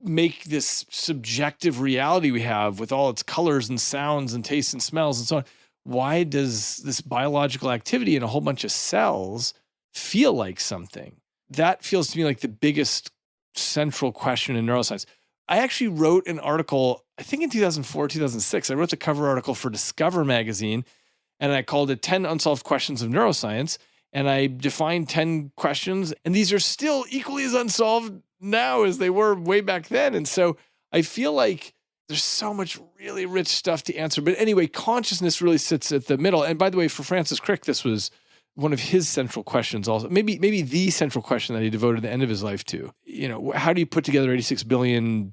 make this subjective reality we have with all its colors and sounds and tastes and smells and so on? Why does this biological activity in a whole bunch of cells feel like something? That feels to me like the biggest central question in neuroscience. I actually wrote an article, I think in 2004, 2006. I wrote the cover article for Discover magazine, and I called it 10 Unsolved Questions of Neuroscience. And I defined 10 questions, and these are still equally as unsolved now as they were way back then. And so I feel like there's so much really rich stuff to answer. But anyway, consciousness really sits at the middle. And by the way, for Francis Crick, this was one of his central questions also, maybe the central question that he devoted the end of his life to. You know, how do you put together 86 billion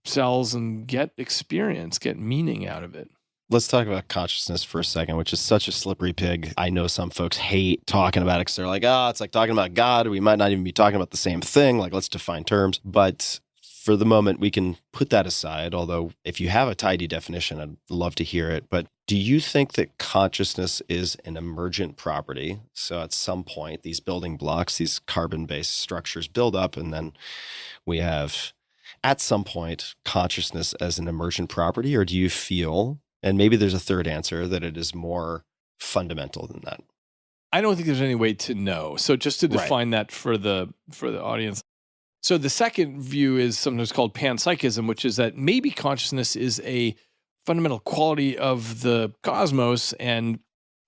cells and get experience, get meaning out of it? Let's talk about consciousness for a second, which is such a slippery pig. I know some folks hate talking about it because they're like, it's like talking about God. We might not even be talking about the same thing. Like, let's define terms. But for the moment, we can put that aside. Although if you have a tidy definition, I'd love to hear it. But do you think that consciousness is an emergent property? So at some point, these building blocks, these carbon-based structures build up, and then we have, at some point, consciousness as an emergent property? Or do you feel, and maybe there's a third answer, that it is more fundamental than that? I don't think there's any way to know. So just to define that for the audience. So the second view is sometimes called panpsychism, which is that maybe consciousness is a fundamental quality of the cosmos, and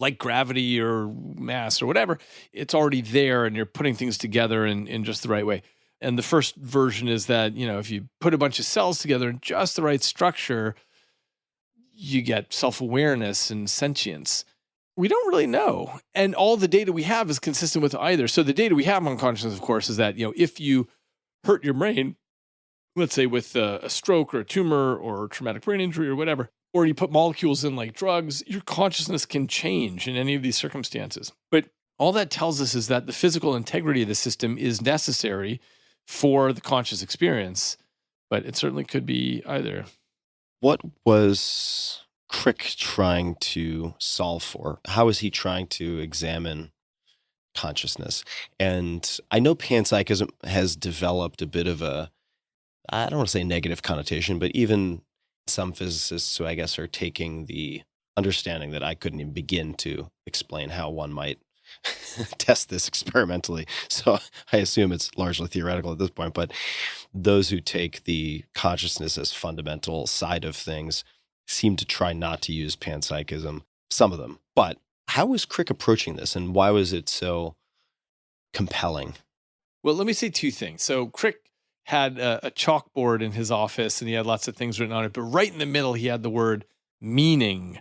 like gravity or mass or whatever, it's already there and you're putting things together in just the right way. And the first version is that, you know, if you put a bunch of cells together in just the right structure, you get self-awareness and sentience. We don't really know. And all the data we have is consistent with either. So the data we have on consciousness, of course, is that, you know, if you hurt your brain, let's say with a stroke or a tumor or traumatic brain injury or whatever, or you put molecules in like drugs, your consciousness can change in any of these circumstances. But all that tells us is that the physical integrity of the system is necessary for the conscious experience, but it certainly could be either. What was Crick trying to solve for? How is he trying to examine consciousness? And I know panpsychism has developed a bit of a, I don't want to say negative connotation, but even some physicists who I guess are taking the understanding that I couldn't even begin to explain how one might test this experimentally. So I assume it's largely theoretical at this point, but those who take the consciousness as fundamental side of things seem to try not to use panpsychism, some of them. But how was Crick approaching this, and why was it so compelling? Well, let me say two things. So Crick had a chalkboard in his office, and he had lots of things written on it, but right in the middle, he had the word meaning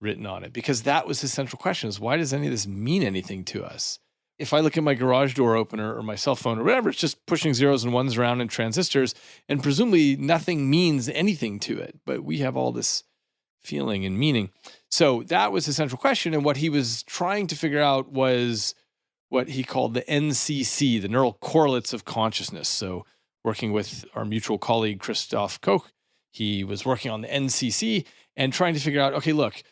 written on it, because that was his central question: is why does any of this mean anything to us? If I look at my garage door opener or my cell phone or whatever, it's just pushing zeros and ones around in transistors, and presumably nothing means anything to it, but we have all this feeling and meaning. So that was his central question, and what he was trying to figure out was what he called the NCC, the neural correlates of consciousness. So working with our mutual colleague, Christoph Koch, he was working on the NCC and trying to figure out, okay, look,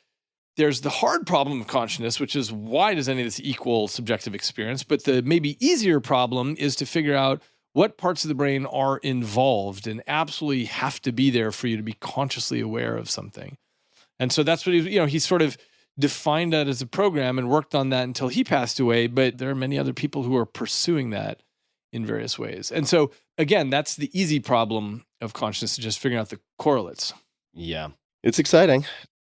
there's the hard problem of consciousness, which is why does any of this equal subjective experience? But the maybe easier problem is to figure out what parts of the brain are involved and absolutely have to be there for you to be consciously aware of something. And so that's what he sort of defined that as a program and worked on that until he passed away. But there are many other people who are pursuing that in various ways. And so, again, that's the easy problem of consciousness, just figuring out the correlates. Yeah. It's exciting.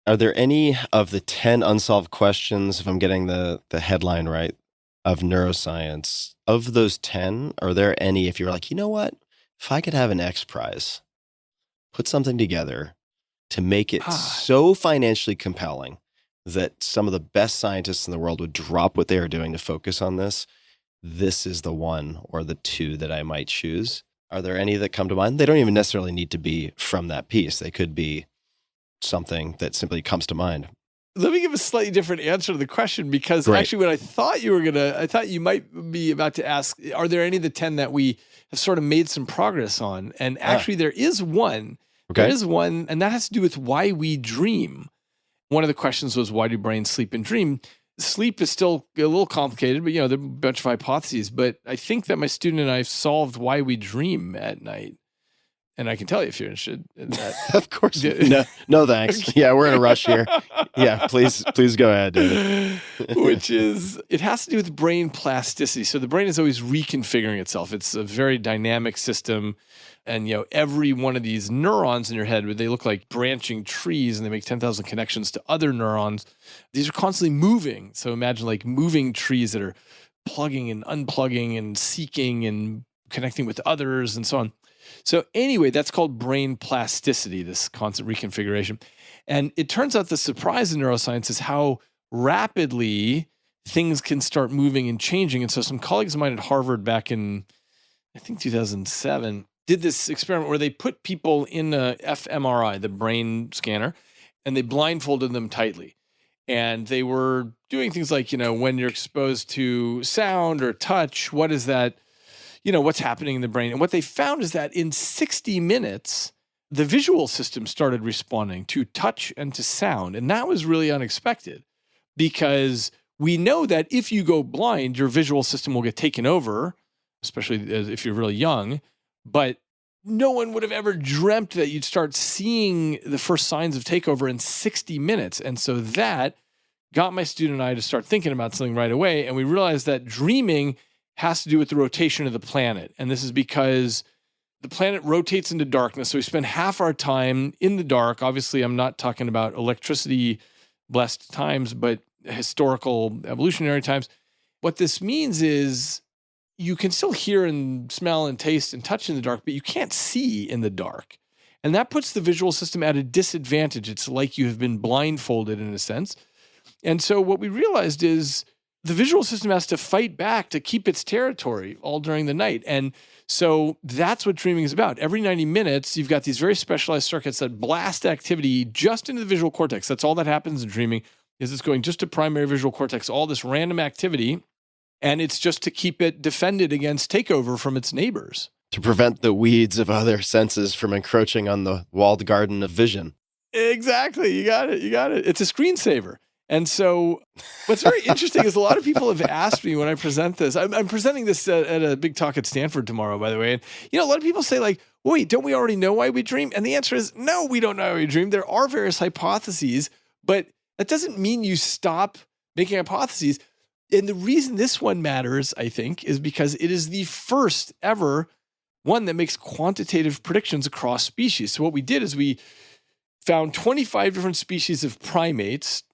Are there any of the 10 unsolved questions, if I'm getting the headline right, of neuroscience, of those 10, are there any, if you're like, you know what, if I could have an X Prize, put something together to make it so financially compelling that some of the best scientists in the world would drop what they are doing to focus on this is the one or the two that I might choose? Are there any that come to mind? They don't even necessarily need to be from that piece. They could be something that simply comes to mind. Let me give a slightly different answer to the question, because actually what I thought you might be about to ask, are there any of the 10 that we have sort of made some progress on? And actually there is one. Okay. There is one, and that has to do with why we dream. One of the questions was, why do brains sleep and dream? Sleep is still a little complicated, but there are a bunch of hypotheses. But I think that my student and I have solved why we dream at night. And I can tell you if you're interested in that. Of course. No, thanks. Yeah, we're in a rush here. Yeah, please go ahead, David. Which is, it has to do with brain plasticity. So the brain is always reconfiguring itself. It's a very dynamic system. And, every one of these neurons in your head, they look like branching trees and they make 10,000 connections to other neurons. These are constantly moving. So imagine like moving trees that are plugging and unplugging and seeking and connecting with others and so on. So anyway, that's called brain plasticity, this constant reconfiguration. And it turns out the surprise in neuroscience is how rapidly things can start moving and changing. And so some colleagues of mine at Harvard back in, I think 2007, did this experiment where they put people in a fMRI, the brain scanner, and they blindfolded them tightly. And they were doing things like, when you're exposed to sound or touch, what is that? What's happening in the brain. And what they found is that in 60 minutes, the visual system started responding to touch and to sound. And that was really unexpected, because we know that if you go blind, your visual system will get taken over, especially if you're really young. But no one would have ever dreamt that you'd start seeing the first signs of takeover in 60 minutes. And so that got my student and I to start thinking about something right away. And we realized that dreaming has to do with the rotation of the planet. And this is because the planet rotates into darkness. So we spend half our time in the dark. Obviously, I'm not talking about electricity-blessed times, but historical evolutionary times. What this means is you can still hear and smell and taste and touch in the dark, but you can't see in the dark. And that puts the visual system at a disadvantage. It's like you have been blindfolded in a sense. And so what we realized is the visual system has to fight back to keep its territory all during the night. And so that's what dreaming is about. Every 90 minutes, you've got these very specialized circuits that blast activity just into the visual cortex. That's all that happens in dreaming, is it's going just to primary visual cortex, all this random activity. And it's just to keep it defended against takeover from its neighbors. To prevent the weeds of other senses from encroaching on the walled garden of vision. Exactly. You got it. It's a screensaver. And so what's very interesting is a lot of people have asked me when I present this. I'm presenting this at a big talk at Stanford tomorrow, by the way. And, a lot of people say like, wait, don't we already know why we dream? And the answer is no, we don't know why we dream. There are various hypotheses, but that doesn't mean you stop making hypotheses. And the reason this one matters, I think, is because it is the first ever one that makes quantitative predictions across species. So what we did is we found 25 different species of primates,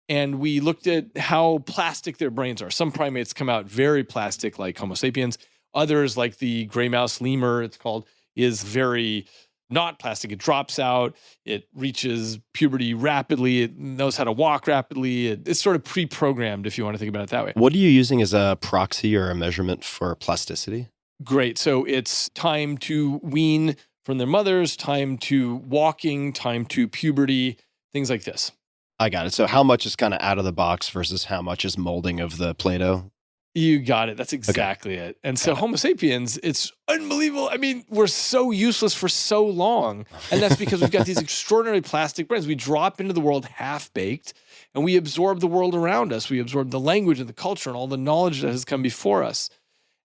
and we looked at how plastic their brains are. Some primates come out very plastic, like Homo sapiens. Others, like the gray mouse lemur, it's called, is very not plastic. It drops out. It reaches puberty rapidly. It knows how to walk rapidly. It's sort of pre-programmed, if you want to think about it that way. What are you using as a proxy or a measurement for plasticity? Great. So it's time to wean from their mothers, time to walking, time to puberty, things like this. I got it. So how much is kind of out of the box versus how much is molding of the Play-Doh? You got it. That's exactly it. And so Homo sapiens, it's unbelievable. I mean, we're so useless for so long. And that's because we've got these extraordinary plastic brains. We drop into the world half-baked, and we absorb the world around us. We absorb the language and the culture and all the knowledge that has come before us.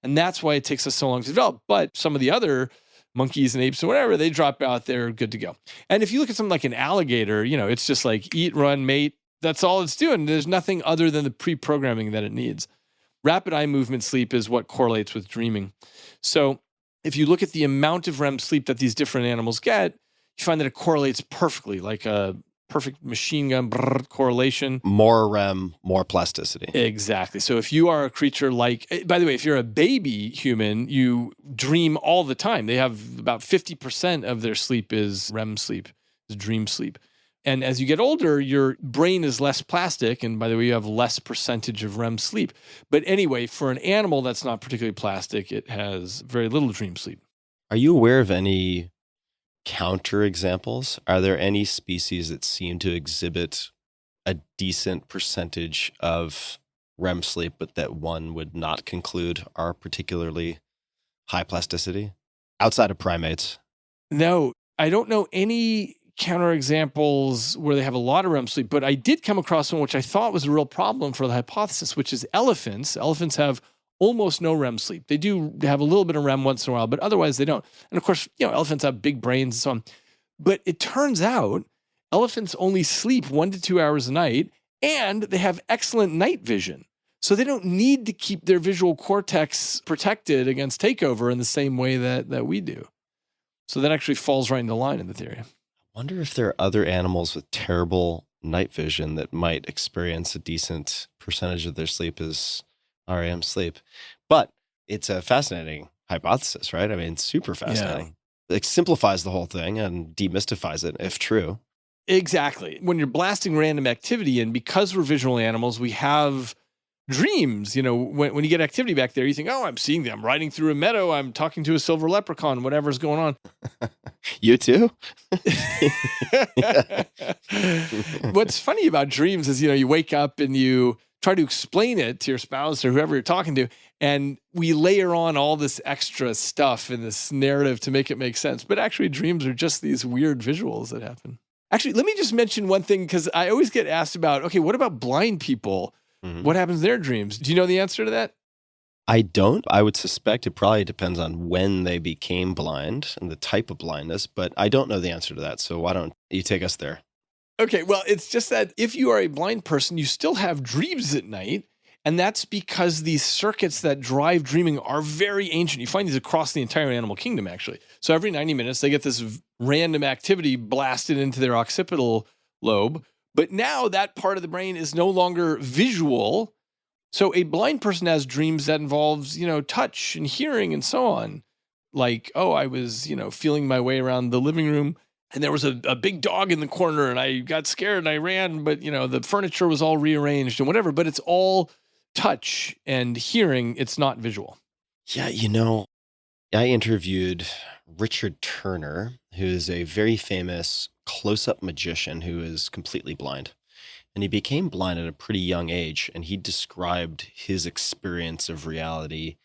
And that's why it takes us so long to develop. But some of the other monkeys and apes and whatever, they drop out, they're good to go. And if you look at something like an alligator, it's just like eat, run, mate. That's all it's doing. There's nothing other than the pre-programming that it needs. Rapid eye movement sleep is what correlates with dreaming. So if you look at the amount of REM sleep that these different animals get, you find that it correlates perfectly, like a perfect machine gun correlation. More REM, more plasticity. Exactly. So if you are a creature like, by the way, if you're a baby human, you dream all the time. They have about 50% of their sleep is REM sleep, is dream sleep. And as you get older, your brain is less plastic. And by the way, you have less percentage of REM sleep. But anyway, for an animal that's not particularly plastic, it has very little dream sleep. Are you aware of any counterexamples? Are there any species that seem to exhibit a decent percentage of REM sleep, but that one would not conclude are particularly high plasticity outside of primates? No, I don't know any counterexamples where they have a lot of REM sleep, but I did come across one which I thought was a real problem for the hypothesis, which is elephants. Elephants have almost no REM sleep. They do have a little bit of REM once in a while, but otherwise they don't. And of course, elephants have big brains and so on. But it turns out elephants only sleep 1 to 2 hours a night, and they have excellent night vision. So they don't need to keep their visual cortex protected against takeover in the same way that we do. So that actually falls right into line in the theory. I wonder if there are other animals with terrible night vision that might experience a decent percentage of their sleep as REM sleep. But it's a fascinating hypothesis, right? I mean, super fascinating. Yeah. It simplifies the whole thing and demystifies it, if true. Exactly. When you're blasting random activity in, because we're visual animals, we have dreams. When you get activity back there, you think, oh, I'm seeing them. I'm riding through a meadow. I'm talking to a silver leprechaun, whatever's going on. You too? What's funny about dreams is, you wake up and you try to explain it to your spouse or whoever you're talking to, and we layer on all this extra stuff in this narrative to make it make sense. But actually, dreams are just these weird visuals that happen. Actually, let me just mention one thing, because I always get asked about, okay, what about blind people? Mm-hmm. What happens in their dreams? Do you know the answer to that? I don't. I would suspect it probably depends on when they became blind and the type of blindness, but I don't know the answer to that. So why don't you take us there? Okay, well, it's just that if you are a blind person, you still have dreams at night. And that's because these circuits that drive dreaming are very ancient. You find these across the entire animal kingdom, actually. So every 90 minutes, they get this random activity blasted into their occipital lobe. But now that part of the brain is no longer visual. So a blind person has dreams that involves, touch and hearing and so on. Like, oh, I was, feeling my way around the living room, and there was a big dog in the corner, and I got scared and I ran, but, the furniture was all rearranged and whatever. But it's all touch and hearing. It's not visual. Yeah, I interviewed Richard Turner, who is a very famous close-up magician who is completely blind. And he became blind at a pretty young age, and he described his experience of reality.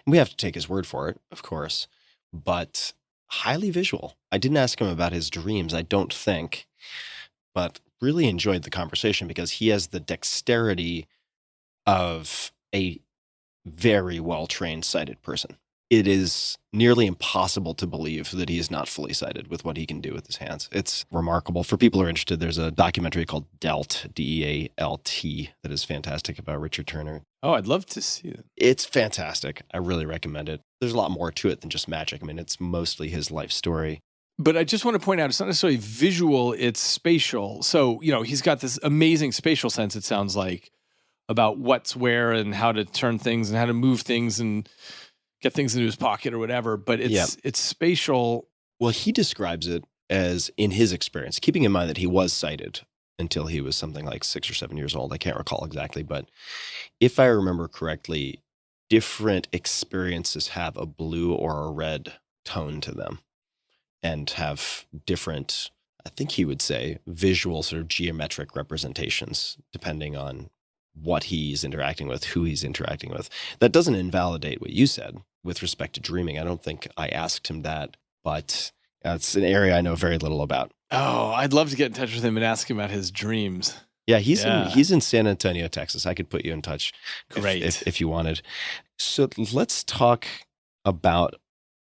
And we have to take his word for it, of course, but highly visual. I didn't ask him about his dreams, I don't think, but really enjoyed the conversation because he has the dexterity of a very well-trained sighted person. It is nearly impossible to believe that he is not fully sighted with what he can do with his hands. It's remarkable. For people who are interested, there's a documentary called Dealt, D-E-A-L-T, that is fantastic about Richard Turner. Oh, I'd love to see it. It's fantastic. I really recommend it. There's a lot more to it than just magic. I mean, it's mostly his life story. But I just want to point out, it's not necessarily visual, it's spatial. So, he's got this amazing spatial sense, it sounds like, about what's where and how to turn things and how to move things and get things into his pocket or whatever, but it's spatial. Well, he describes it as, in his experience, keeping in mind that he was sighted until he was something like 6 or 7 years old. I can't recall exactly, but if I remember correctly, different experiences have a blue or a red tone to them and have different, I think he would say, visual sort of geometric representations depending on what he's interacting with, who he's interacting with. That doesn't invalidate what you said with respect to dreaming. I don't think I asked him that, but it's an area I know very little about. Oh, I'd love to get in touch with him and ask him about his dreams. Yeah, he's in San Antonio, Texas. I could put you in touch. Great. If you wanted. So let's talk about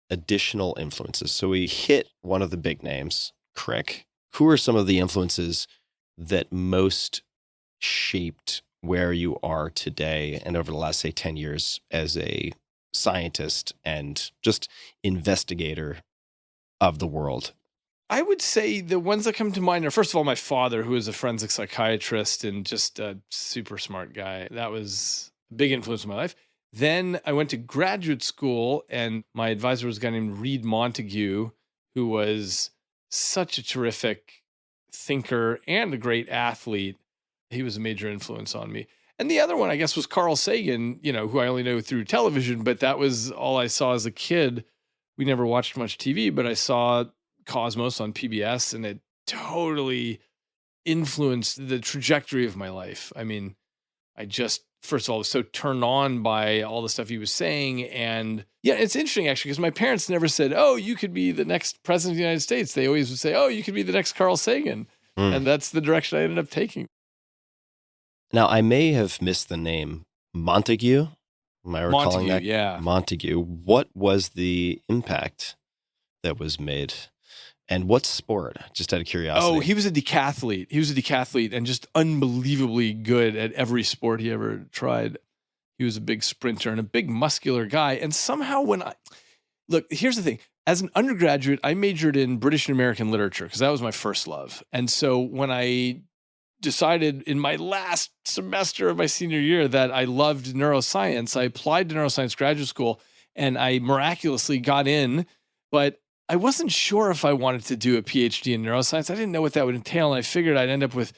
additional influences. So we hit one of the big names, Crick. Who are some of the influences that most shaped where you are today and over the last, say, 10 years as a scientist and just investigator of the world? I would say the ones that come to mind are, first of all, my father, who is a forensic psychiatrist and just a super smart guy. That was a big influence in my life. Then I went to graduate school, and my advisor was a guy named Reed Montague, who was such a terrific thinker and a great athlete. He was a major influence on me. And the other one, I guess, was Carl Sagan, who I only know through television, but that was all I saw as a kid. We never watched much TV, but I saw Cosmos on PBS, and it totally influenced the trajectory of my life. I mean, I just, first of all, was so turned on by all the stuff he was saying. And yeah, it's interesting actually, because my parents never said, oh, you could be the next president of the United States. They always would say, oh, you could be the next Carl Sagan. And that's the direction I ended up taking. Now, I may have missed the name Montague. Am I recalling that? Yeah. Montague. What was the impact that was made? And what sport? Just out of curiosity. Oh, he was a decathlete. He was a decathlete and just unbelievably good at every sport he ever tried. He was a big sprinter and a big muscular guy. And somehow look, here's the thing. As an undergraduate, I majored in British and American literature because that was my first love. And so when I decided in my last semester of my senior year that I loved neuroscience, I applied to neuroscience graduate school and I miraculously got in, but I wasn't sure if I wanted to do a PhD in neuroscience. I didn't know what that would entail. And I figured I'd end up with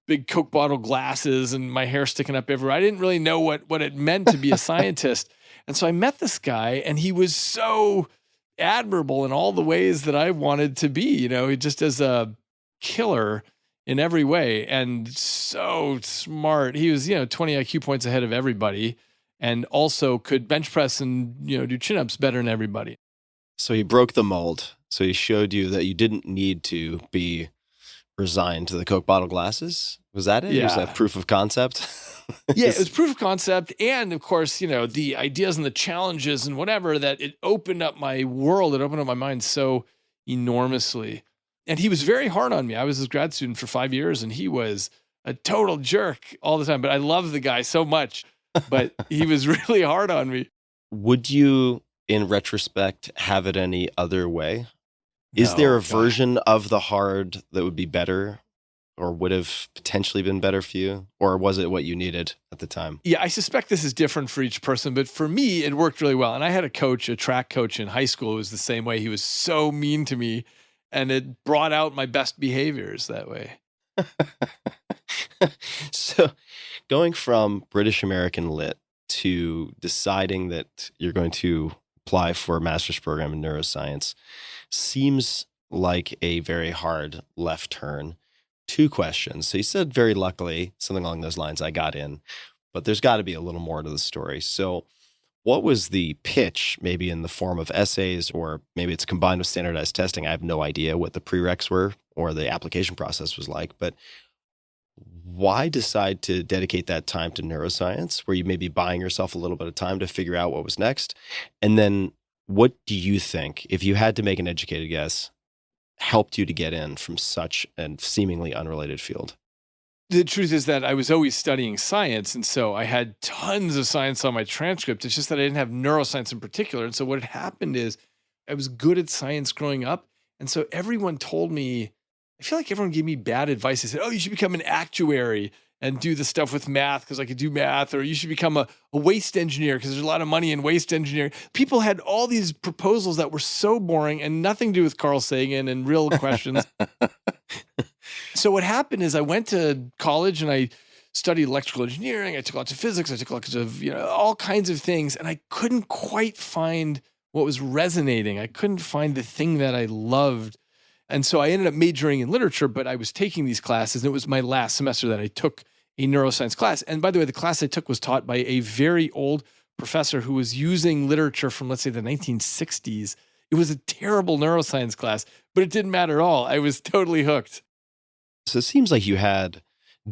big Coke bottle glasses and my hair sticking up everywhere. I didn't really know what it meant to be a scientist. And so I met this guy and he was so admirable in all the ways that I wanted to be, just as a killer in every way and so smart. He was, 20 IQ points ahead of everybody and also could bench press and, do chin-ups better than everybody. So he broke the mold. So he showed you that you didn't need to be resigned to the Coke bottle glasses. Was that it? Yeah. Was that proof of concept? Yeah, it was proof of concept. And of course, the ideas and the challenges and whatever, that it opened up my world. It opened up my mind so enormously. And he was very hard on me. I was his grad student for 5 years and he was a total jerk all the time. But I love the guy so much, but he was really hard on me. Would you, in retrospect, have it any other way? Is there a version of the hard that would be better or would have potentially been better for you? Or was it what you needed at the time? Yeah, I suspect this is different for each person, but for me, it worked really well. And I had a track coach in high school who was the same way. He was so mean to me and it brought out my best behaviors that way. So going from British American Lit to deciding that you're going to apply for a master's program in neuroscience seems like a very hard left turn. 2 questions. So you said very luckily, something along those lines, I got in, but there's got to be a little more to the story. So what was the pitch, maybe in the form of essays, or maybe it's combined with standardized testing? I have no idea what the prereqs were or the application process was like, but why decide to dedicate that time to neuroscience, where you may be buying yourself a little bit of time to figure out what was next? And then what do you think, if you had to make an educated guess, helped you to get in from such a seemingly unrelated field? The truth is that I was always studying science, and so I had tons of science on my transcript. It's just that I didn't have neuroscience in particular. And so what had happened is I was good at science growing up, and so everyone told me, I feel like everyone gave me bad advice. They said, oh, you should become an actuary and do the stuff with math because I could do math, or you should become a waste engineer because there's a lot of money in waste engineering. People had all these proposals that were so boring and nothing to do with Carl Sagan and real questions. So what happened is I went to college and I studied electrical engineering. I took lots of physics. I took lots of, all kinds of things. And I couldn't quite find what was resonating. I couldn't find the thing that I loved. And so I ended up majoring in literature, but I was taking these classes. And it was my last semester that I took a neuroscience class. And by the way, the class I took was taught by a very old professor who was using literature from, let's say, the 1960s. It was a terrible neuroscience class, but it didn't matter at all. I was totally hooked. So it seems like you had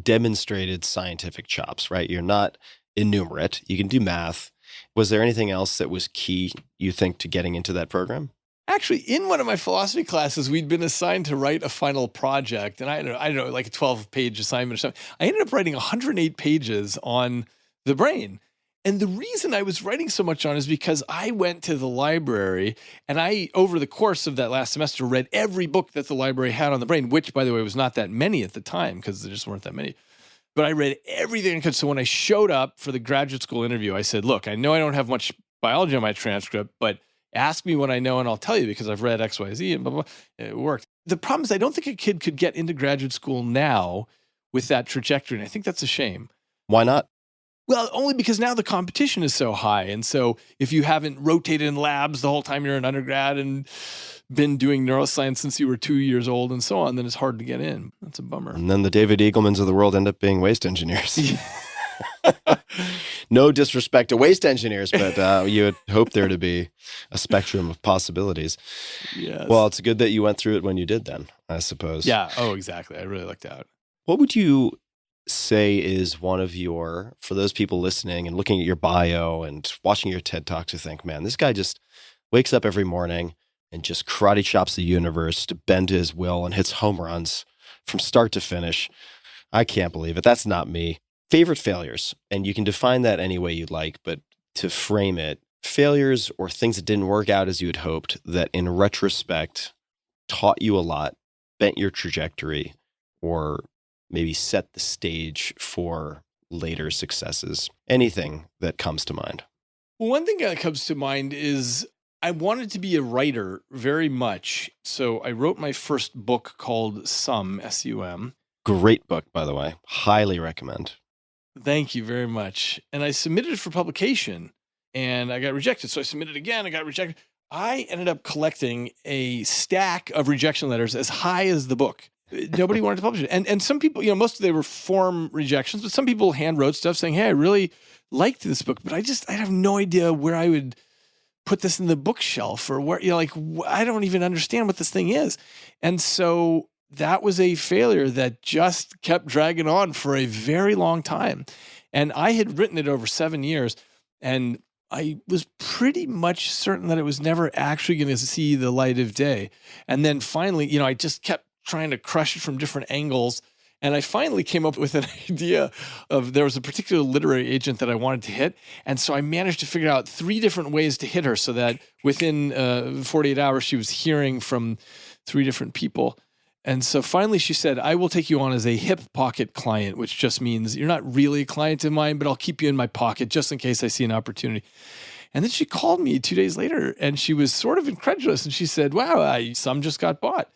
demonstrated scientific chops, right? You're not innumerate. You can do math. Was there anything else that was key, you think, to getting into that program? Actually, in one of my philosophy classes, we'd been assigned to write a final project, and I don't know, like a 12-page assignment or something. I ended up writing 108 pages on the brain. And the reason I was writing so much on is because I went to the library and I, over the course of that last semester, read every book that the library had on the brain, which, by the way, was not that many at the time because there just weren't that many. But I read everything I could. So when I showed up for the graduate school interview, I said, look, I know I don't have much biology on my transcript, but ask me what I know and I'll tell you because I've read X, Y, Z and blah, blah, blah. It worked. The problem is I don't think a kid could get into graduate school now with that trajectory. And I think that's a shame. Why not? Well, only because now the competition is so high. And so if you haven't rotated in labs the whole time you're an undergrad and been doing neuroscience since you were 2 years old and so on, then it's hard to get in. That's a bummer. And then the David Eaglemans of the world end up being waste engineers. No disrespect to waste engineers, but you would hope there to be a spectrum of possibilities. Yes. Well, it's good that you went through it when you did then, I suppose. Yeah. Oh, exactly. I really lucked out. What would you say is one of your, for those people listening and looking at your bio and watching your TED Talks to think, man, this guy just wakes up every morning and just karate chops the universe to bend to his will and hits home runs from start to finish. I can't believe it. That's not me. Favorite failures, and you can define that any way you'd like, but to frame it, failures or things that didn't work out as you had hoped that in retrospect taught you a lot, bent your trajectory, or maybe set the stage for later successes. Anything that comes to mind. Well, one thing that comes to mind is I wanted to be a writer very much. So I wrote my first book called Sum, S-U-M. Great book, by the way. Highly recommend. Thank you very much. And I submitted it for publication and I got rejected. So I submitted again, I got rejected. I ended up collecting a stack of rejection letters as high as the book. Nobody wanted to publish it. And some people, most of they were form rejections, but some people hand wrote stuff saying, hey, I really liked this book, but I have no idea where I would put this in the bookshelf or where, I don't even understand what this thing is. And so that was a failure that just kept dragging on for a very long time. And I had written it over 7 years and I was pretty much certain that it was never actually going to see the light of day. And then finally, I just kept trying to crush it from different angles. And I finally came up with an idea of there was a particular literary agent that I wanted to hit. And so I managed to figure out 3 different ways to hit her so that within 48 hours, she was hearing from 3 different people. And so finally she said, I will take you on as a hip pocket client, which just means you're not really a client of mine, but I'll keep you in my pocket just in case I see an opportunity. And then she called me 2 days later and she was sort of incredulous. And she said, wow, Some just got bought.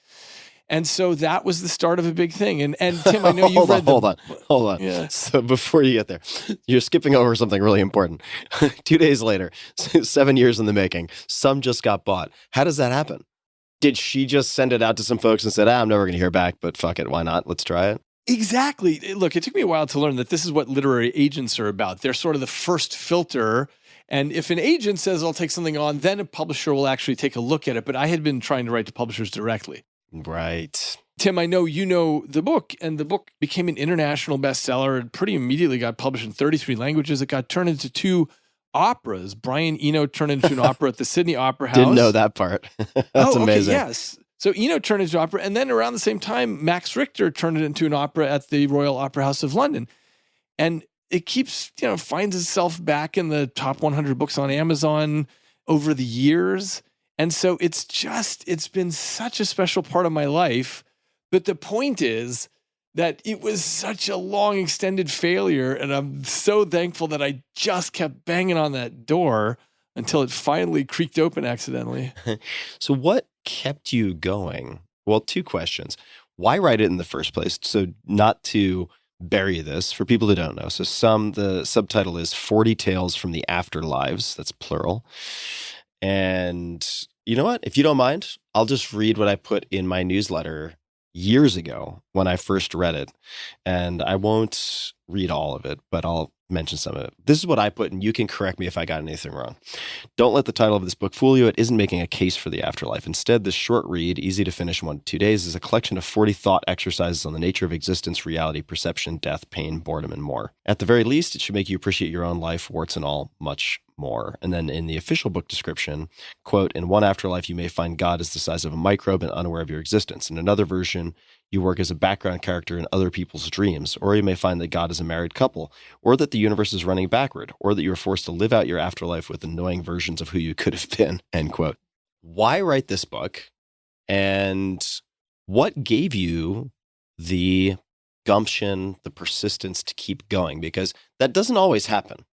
And so that was the start of a big thing. And Tim, I know you've read Hold on. Yeah. So before you get there, you're skipping over something really important. 2 days later, 7 years in the making, Some just got bought. How does that happen? Did she just send it out to some folks and said, I'm never going to hear back, but fuck it, why not? Let's try it. Exactly. Look, it took me a while to learn that this is what literary agents are about. They're sort of the first filter. And if an agent says, I'll take something on, then a publisher will actually take a look at it. But I had been trying to write to publishers directly. Right. Tim, I know you know the book, and the book became an international bestseller. It pretty immediately got published in 33 languages. It got turned into 2 operas. Brian Eno turned into an opera at the Sydney Opera House. Didn't know that part. That's amazing. Okay, yes. So Eno turned it into opera. And then around the same time, Max Richter turned it into an opera at the Royal Opera House of London. And it keeps, finds itself back in the top 100 books on Amazon over the years. And so it's been such a special part of my life. But the point is that it was such a long, extended failure. And I'm so thankful that I just kept banging on that door until it finally creaked open accidentally. So what kept you going? Well, 2 questions. Why write it in the first place? So not to bury this for people who don't know. So the subtitle is 40 Tales from the Afterlives. That's plural. And you know what? If you don't mind, I'll just read what I put in my newsletter years ago when I first read it. And I won't read all of it, but I'll mention some of it. This is what I put, and you can correct me if I got anything wrong. Don't let the title of this book fool you. It isn't making a case for the afterlife. Instead, this short read, easy to finish in 1 to 2 days, is a collection of 40 thought exercises on the nature of existence, reality, perception, death, pain, boredom, and more. At the very least, it should make you appreciate your own life, warts and all, much more. And then in the official book description, quote, in one afterlife, you may find God is the size of a microbe and unaware of your existence. In another version, you work as a background character in other people's dreams, or you may find that God is a married couple, or that the universe is running backward, or that you are forced to live out your afterlife with annoying versions of who you could have been, end quote. Why write this book? And what gave you the gumption, the persistence to keep going? Because that doesn't always happen,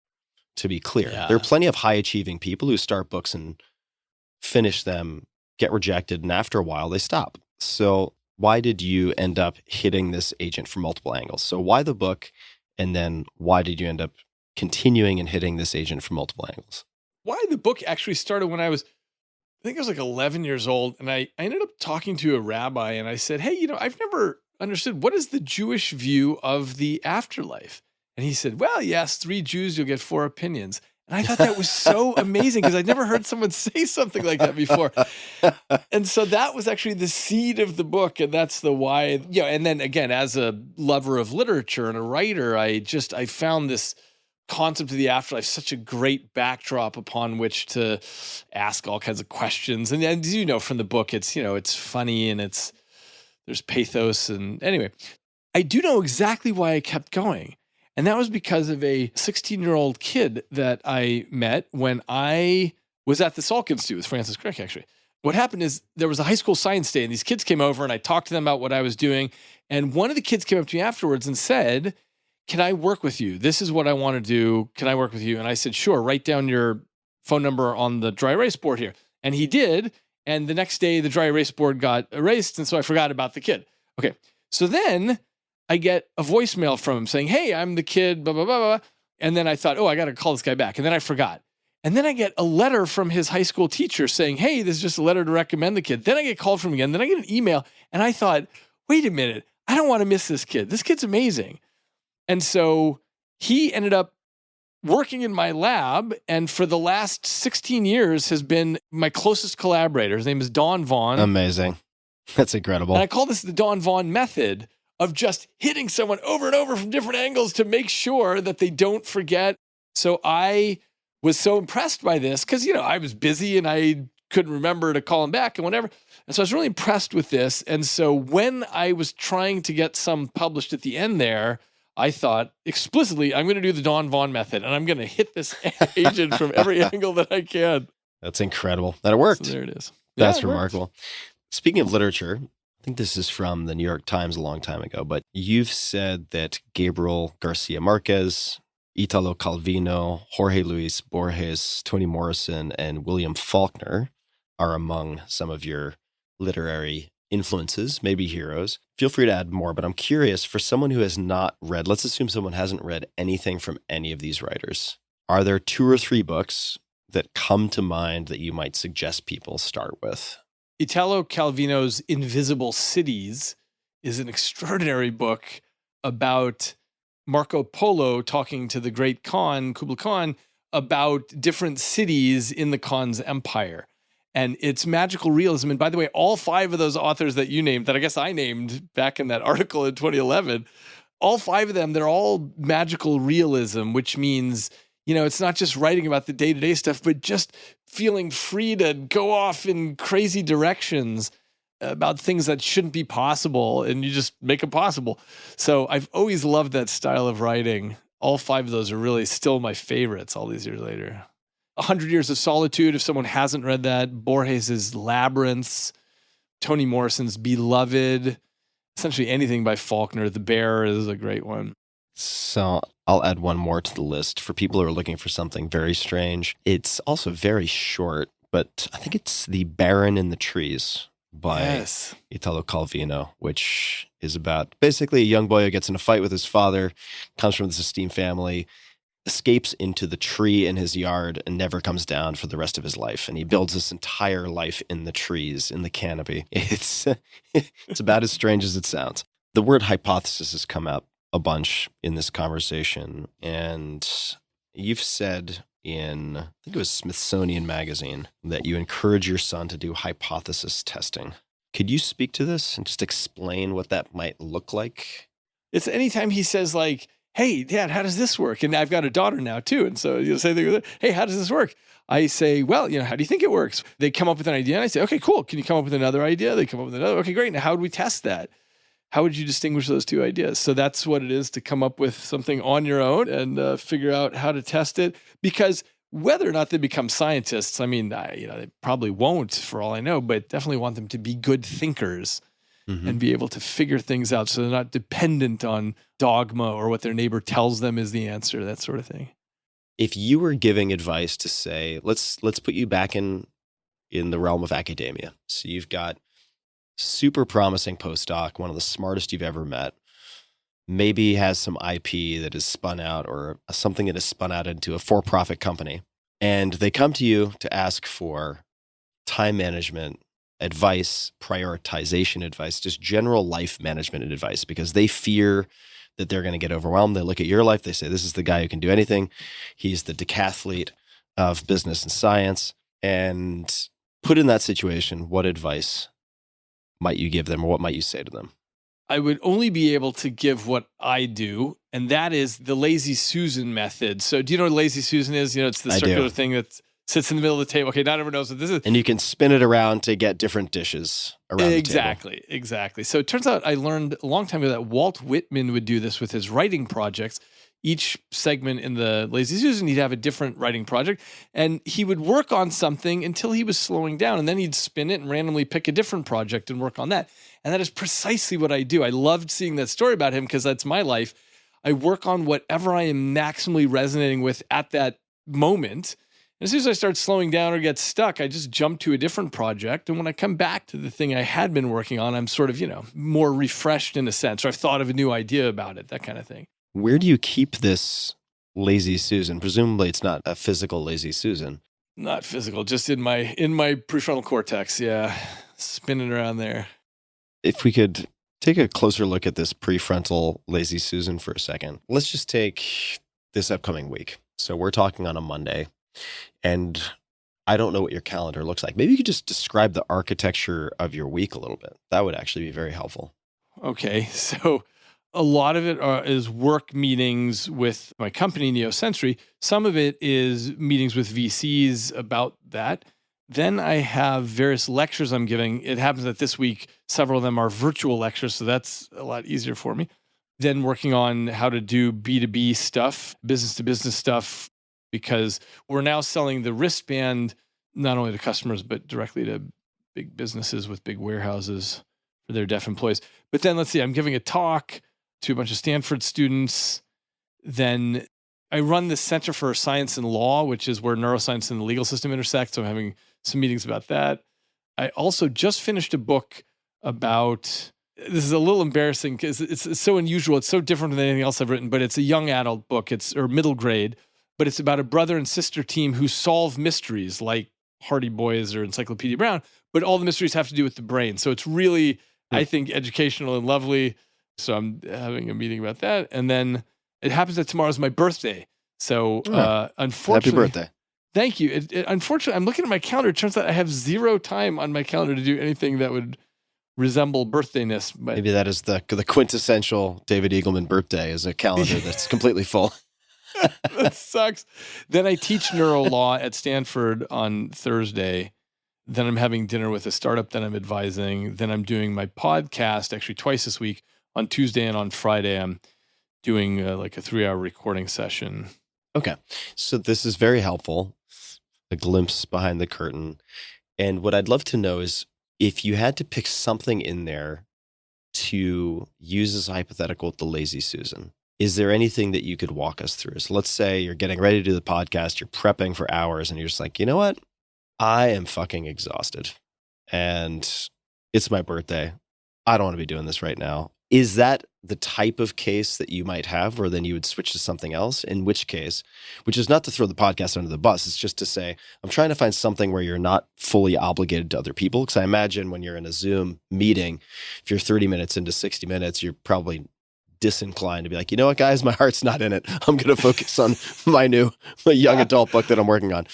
to be clear. Yeah. There are plenty of high-achieving people who start books and finish them, get rejected, and after a while, they stop. So why did you end up hitting this agent from multiple angles? So why the book, and then why did you end up continuing and hitting this agent from multiple angles? Why the book actually started when I think I was like 11 years old, and I ended up talking to a rabbi, and I said, hey, I've never understood, what is the Jewish view of the afterlife? And he said, well, you ask 3 Jews, you'll get 4 opinions. And I thought that was so amazing because I'd never heard someone say something like that before. And so that was actually the seed of the book. And that's the why. Yeah. And then again, as a lover of literature and a writer, I found this concept of the afterlife such a great backdrop upon which to ask all kinds of questions. And as you know from the book, it's, it's funny and there's pathos. And anyway, I do know exactly why I kept going. And that was because of a 16-year-old kid that I met when I was at the Salk Institute with Francis Crick, actually. What happened is there was a high school science day, and these kids came over, and I talked to them about what I was doing. And one of the kids came up to me afterwards and said, can I work with you? This is what I want to do. Can I work with you? And I said, sure, write down your phone number on the dry erase board here. And he did. And the next day, the dry erase board got erased, and so I forgot about the kid. Okay, so then I get a voicemail from him saying, hey, I'm the kid, blah, blah, blah, blah. And then I thought, I got to call this guy back. And then I forgot. And then I get a letter from his high school teacher saying, hey, this is just a letter to recommend the kid. Then I get called from him again. Then I get an email. And I thought, wait a minute, I don't want to miss this kid. This kid's amazing. And so he ended up working in my lab. And for the last 16 years has been my closest collaborator. His name is Don Vaughn. Amazing. That's incredible. And I call this the Don Vaughn method of just hitting someone over and over from different angles to make sure that they don't forget. So I was so impressed by this because, I was busy and I couldn't remember to call him back and whatever. And so I was really impressed with this. And so when I was trying to get some published at the end there, I thought explicitly, I'm going to do the Don Vaughn method and I'm going to hit this agent from every angle that I can. That's incredible. That it worked. So there it is. That's Yeah, it remarkable. worked. Speaking of literature, I think this is from the New York Times a long time ago, but you've said that Gabriel Garcia Marquez, Italo Calvino, Jorge Luis Borges, Toni Morrison, and William Faulkner are among some of your literary influences, maybe heroes. Feel free to add more, but I'm curious, for someone who has not read, let's assume someone hasn't read anything from any of these writers, are there 2 or 3 books that come to mind that you might suggest people start with? Italo Calvino's Invisible Cities is an extraordinary book about Marco Polo talking to the great Khan, Kublai Khan, about different cities in the Khan's empire. And it's magical realism. And by the way, all 5 of those authors that you named, that I guess I named back in that article in 2011, all 5 of them, they're all magical realism, which means, it's not just writing about the day-to-day stuff, but just feeling free to go off in crazy directions about things that shouldn't be possible, and you just make them possible. So I've always loved that style of writing. All 5 of those are really still my favorites all these years later. 100 Years of Solitude, if someone hasn't read that, Borges' Labyrinths, Toni Morrison's Beloved, essentially anything by Faulkner. The Bear is a great one. So I'll add one more to the list for people who are looking for something very strange. It's also very short, but I think it's The Baron in the Trees by Italo Calvino, which is about basically a young boy who gets in a fight with his father, comes from this esteemed family, escapes into the tree in his yard and never comes down for the rest of his life. And he builds this entire life in the trees, in the canopy. It's about as strange as it sounds. The word hypothesis has come up a bunch in this conversation, and you've said in, I think it was Smithsonian Magazine, that you encourage your son to do hypothesis testing. Could you speak to this and just explain what that might look like? It's anytime he says like, hey, Dad, how does this work? And I've got a daughter now too. And so you'll say, hey, how does this work? I say, well, how do you think it works? They come up with an idea and I say, okay, cool. Can you come up with another idea? They come up with another. Okay, great. Now how would we test that? How would you distinguish those two ideas? So that's what it is, to come up with something on your own and figure out how to test it. Because whether or not they become scientists, I mean, they probably won't for all I know, but definitely want them to be good thinkers and be able to figure things out so they're not dependent on dogma or what their neighbor tells them is the answer, that sort of thing. If you were giving advice to say, let's put you back in the realm of academia. So you've got super promising postdoc, one of the smartest you've ever met, maybe has some IP that is spun out or something that is spun out into a for-profit company. And they come to you to ask for time management advice, prioritization advice, just general life management advice, because they fear that they're going to get overwhelmed. They look at your life, they say, this is the guy who can do anything. He's the decathlete of business and science. And put in that situation, what advice might you give them, or what might you say to them? I would only be able to give what I do, and that is the Lazy Susan method. So do you know what Lazy Susan is? It's the circular thing that sits in the middle of the table. Okay, not everyone knows what this is. And you can spin it around to get different dishes around the table. Exactly. So it turns out I learned a long time ago that Walt Whitman would do this with his writing projects. Each segment in the Lazy Susan, he'd have a different writing project, and he would work on something until he was slowing down, and then he'd spin it and randomly pick a different project and work on that. And that is precisely what I do. I loved seeing that story about him because that's my life. I work on whatever I am maximally resonating with at that moment. And as soon as I start slowing down or get stuck, I just jump to a different project. And when I come back to the thing I had been working on, I'm sort of, more refreshed in a sense, or I've thought of a new idea about it, that kind of thing. Where do you keep this Lazy Susan? Presumably it's not a physical Lazy Susan. Not physical, just in my prefrontal cortex. Yeah, spinning around there. If we could take a closer look at this prefrontal Lazy Susan for a second. Let's just take this upcoming week. So we're talking on a Monday, and I don't know what your calendar looks like. Maybe you could just describe the architecture of your week a little bit. That would actually be very helpful. Okay, so a lot of it is work meetings with my company, Neuroscientist. Some of it is meetings with VCs about that. Then I have various lectures I'm giving. It happens that this week, several of them are virtual lectures, so that's a lot easier for me. Then working on how to do B2B stuff, business-to-business stuff, because we're now selling the wristband not only to customers, but directly to big businesses with big warehouses for their deaf employees. But then let's see, I'm giving a talk to a bunch of Stanford students. Then I run the Center for Science and Law, which is where neuroscience and the legal system intersect. So I'm having some meetings about that. I also just finished a book about, this is a little embarrassing because it's so unusual. It's so different than anything else I've written, but it's a young adult book. Or middle grade, but it's about a brother and sister team who solve mysteries like Hardy Boys or Encyclopedia Brown, but all the mysteries have to do with the brain. So it's really, I think, educational and lovely. So I'm having a meeting about that. And then it happens that tomorrow's my birthday. So unfortunately, happy birthday. Thank you. Unfortunately, I'm looking at my calendar. It turns out I have zero time on my calendar to do anything that would resemble birthdayness. But maybe that is the quintessential David Eagleman birthday, is a calendar that's completely full. That sucks. Then I teach neuro law at Stanford on Thursday. Then I'm having dinner with a startup that I'm advising. Then I'm doing my podcast actually twice this week. On Tuesday and on Friday, I'm doing like a 3-hour recording session. Okay. So this is very helpful, a glimpse behind the curtain. And what I'd love to know is if you had to pick something in there to use as a hypothetical with the Lazy Susan, is there anything that you could walk us through? So let's say you're getting ready to do the podcast, you're prepping for hours, and you're just like, you know what? I am fucking exhausted. And it's my birthday. I don't want to be doing this right now. Is that the type of case that you might have, or then you would switch to something else? In which case, which is not to throw the podcast under the bus, it's just to say, I'm trying to find something where you're not fully obligated to other people. Because I imagine when you're in a Zoom meeting, if you're 30 minutes into 60 minutes, you're probably disinclined to be like, you know what, guys, my heart's not in it. I'm going to focus on my young adult book that I'm working on.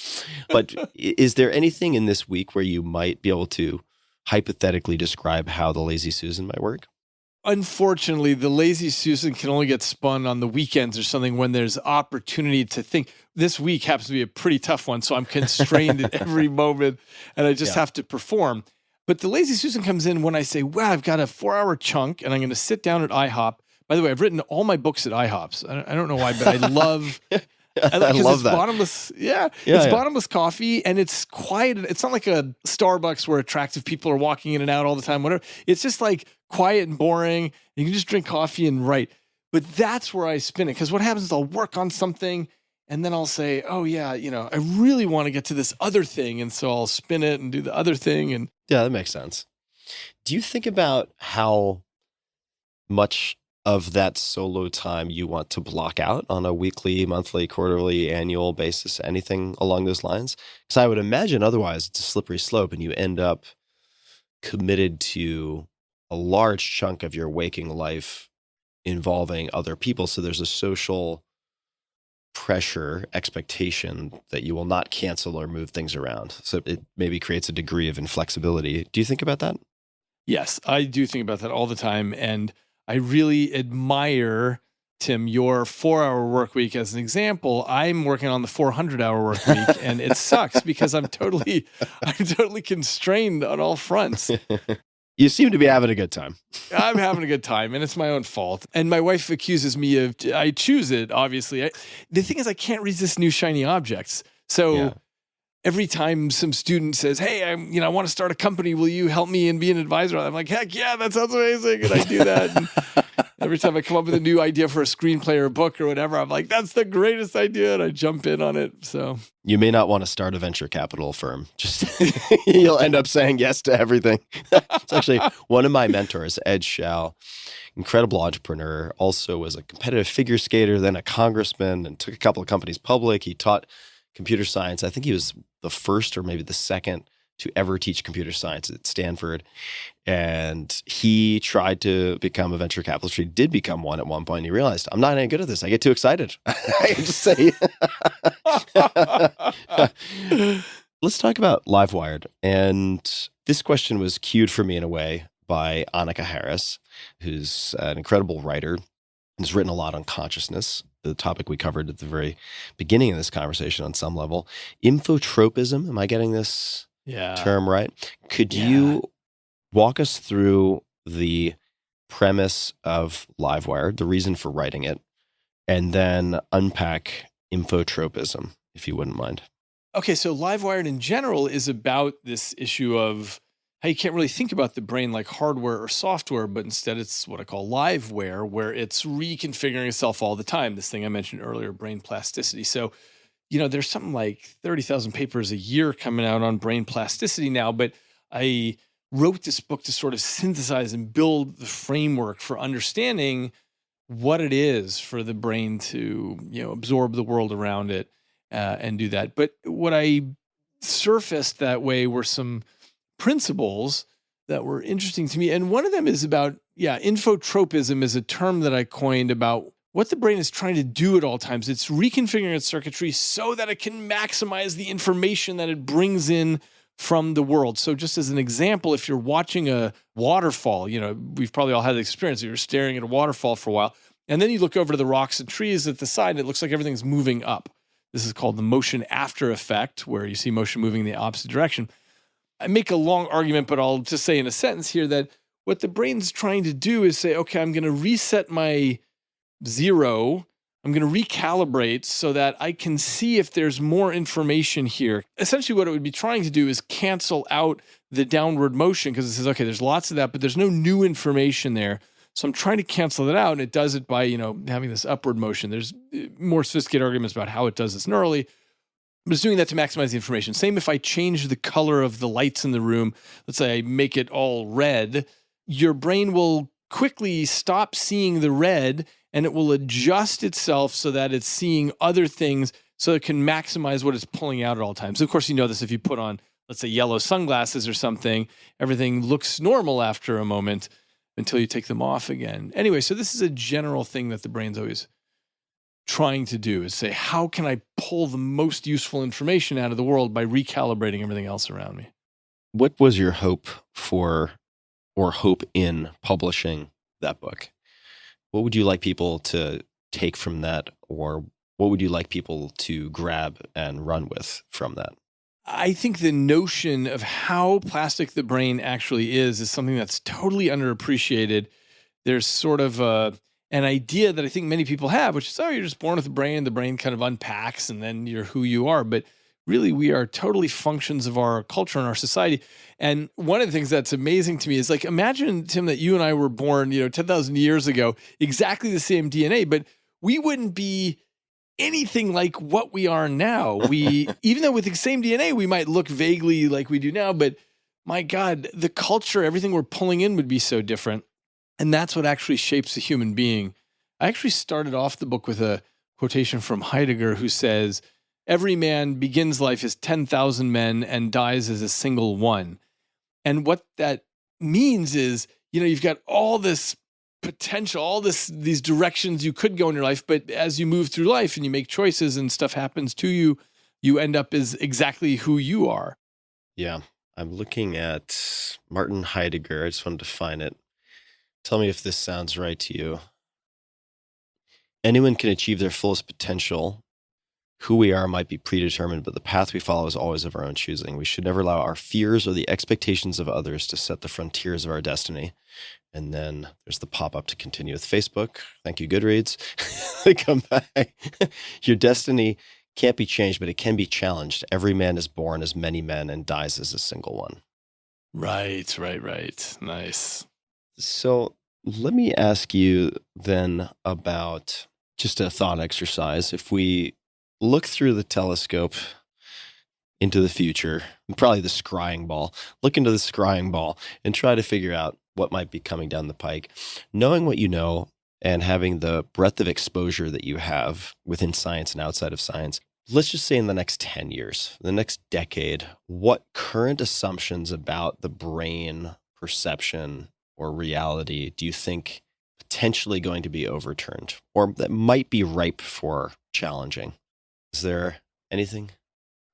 But is there anything in this week where you might be able to hypothetically describe how the Lazy Susan might work? Unfortunately, the Lazy Susan can only get spun on the weekends or something when there's opportunity to think. This week happens to be a pretty tough one, so I'm constrained at every moment, and I just have to perform. But the Lazy Susan comes in when I say, wow, I've got a 4-hour chunk, and I'm going to sit down at IHOP. By the way, I've written all my books at IHOPs. I don't know why, but I love... I love that. Bottomless, it's bottomless coffee, and it's quiet. It's not like a Starbucks where attractive people are walking in and out all the time, whatever. It's just like quiet and boring. You can just drink coffee and write. But that's where I spin it, because what happens is I'll work on something, and then I'll say, oh, yeah, I really want to get to this other thing, and so I'll spin it and do the other thing. And yeah, that makes sense. Do you think about how much of that solo time you want to block out on a weekly, monthly, quarterly, annual basis, anything along those lines? Because I would imagine otherwise it's a slippery slope and you end up committed to a large chunk of your waking life involving other people. So there's a social pressure, expectation that you will not cancel or move things around. So it maybe creates a degree of inflexibility. Do you think about that? Yes, I do think about that all the time. And I really admire, Tim, your 4-hour work week as an example. I'm working on the 400-hour work week, and it sucks because I'm totally constrained on all fronts. You seem to be having a good time. I'm having a good time, and it's my own fault. And my wife accuses me of, I choose it, obviously. The thing is, I can't resist new shiny objects. So every time some student says, hey, I want to start a company, will you help me and be an advisor? I'm like, heck yeah, that sounds amazing. And I do that. And every time I come up with a new idea for a screenplay or a book or whatever, I'm like, that's the greatest idea. And I jump in on it. So you may not want to start a venture capital firm. Just you'll end up saying yes to everything. It's actually one of my mentors, Ed Schau, incredible entrepreneur, also was a competitive figure skater, then a congressman, and took a couple of companies public. He taught computer science. I think he was the first or maybe the second to ever teach computer science at Stanford. And he tried to become a venture capitalist. He did become one at one point. And he realized, I'm not any good at this. I get too excited. I just say. Let's talk about Livewired. And this question was cued for me in a way by Annika Harris, who's an incredible writer and has written a lot on consciousness, the topic we covered at the very beginning of this conversation on some level. Infotropism, am I getting this term right? Could you walk us through the premise of Livewired, the reason for writing it, and then unpack infotropism, if you wouldn't mind? Okay, so Livewired in general is about this issue of how you can't really think about the brain like hardware or software, but instead it's what I call liveware, where it's reconfiguring itself all the time. This thing I mentioned earlier, brain plasticity. So, there's something like 30,000 papers a year coming out on brain plasticity now, but I wrote this book to sort of synthesize and build the framework for understanding what it is for the brain to, absorb the world around it and do that. But what I surfaced that way were some principles that were interesting to me. And one of them is about, infotropism is a term that I coined about what the brain is trying to do at all times. It's reconfiguring its circuitry so that it can maximize the information that it brings in from the world. So just as an example, if you're watching a waterfall, we've probably all had the experience. You're staring at a waterfall for a while, and then you look over to the rocks and trees at the side, and it looks like everything's moving up. This is called the motion after effect, where you see motion moving in the opposite direction. I make a long argument, but I'll just say in a sentence here that what the brain's trying to do is say, okay, I'm going to reset my zero. I'm going to recalibrate so that I can see if there's more information here. Essentially, what it would be trying to do is cancel out the downward motion, because it says, okay, there's lots of that, but there's no new information there. So I'm trying to cancel that out, and it does it by, having this upward motion. There's more sophisticated arguments about how it does this neurally, but it's doing that to maximize the information. Same if I change the color of the lights in the room. Let's say I make it all red. Your brain will quickly stop seeing the red, and it will adjust itself so that it's seeing other things so it can maximize what it's pulling out at all times. So of course, this if you put on, let's say, yellow sunglasses or something, everything looks normal after a moment. until you take them off again. Anyway, so this is a general thing that the brain's always trying to do, is say, how can I pull the most useful information out of the world by recalibrating everything else around me? What was your hope for, or hope in publishing that book? What would you like people to take from that, or what would you like people to grab and run with from that? I think the notion of how plastic the brain actually is something that's totally underappreciated. There's sort of an idea that I think many people have, which is, oh, you're just born with a brain, and the brain kind of unpacks, and then you're who you are. But really, we are totally functions of our culture and our society. And one of the things that's amazing to me is, like, imagine, Tim, that you and I were born, 10,000 years ago, exactly the same DNA, but we wouldn't be anything like what we are now. We, even though with the same DNA, we might look vaguely like we do now, but my God, the culture, everything we're pulling in would be so different. And that's what actually shapes a human being. I actually started off the book with a quotation from Heidegger, who says, every man begins life as 10,000 men and dies as a single one. And what that means is, you've got all this potential, all these directions you could go in your life, but as you move through life and you make choices and stuff happens to you, you end up as exactly who you are. Yeah, I'm looking at Martin Heidegger. I just wanted to find it. Tell me if this sounds right to you. Anyone can achieve their fullest potential. Who we are might be predetermined, but the path we follow is always of our own choosing. We should never allow our fears or the expectations of others to set the frontiers of our destiny. And then there's the pop-up to continue with Facebook. Thank you, Goodreads. They come back. Your destiny can't be changed, but it can be challenged. Every man is born as many men and dies as a single one. Right. Nice. So let me ask you then about just a thought exercise. If we look through the telescope into the future, probably the scrying ball, look into the scrying ball and try to figure out what might be coming down the pike. Knowing what you know and having the breadth of exposure that you have within science and outside of science, let's just say in the next 10 years, the next decade, what current assumptions about the brain, perception, or reality do you think potentially going to be overturned, or that might be ripe for challenging? Is there anything?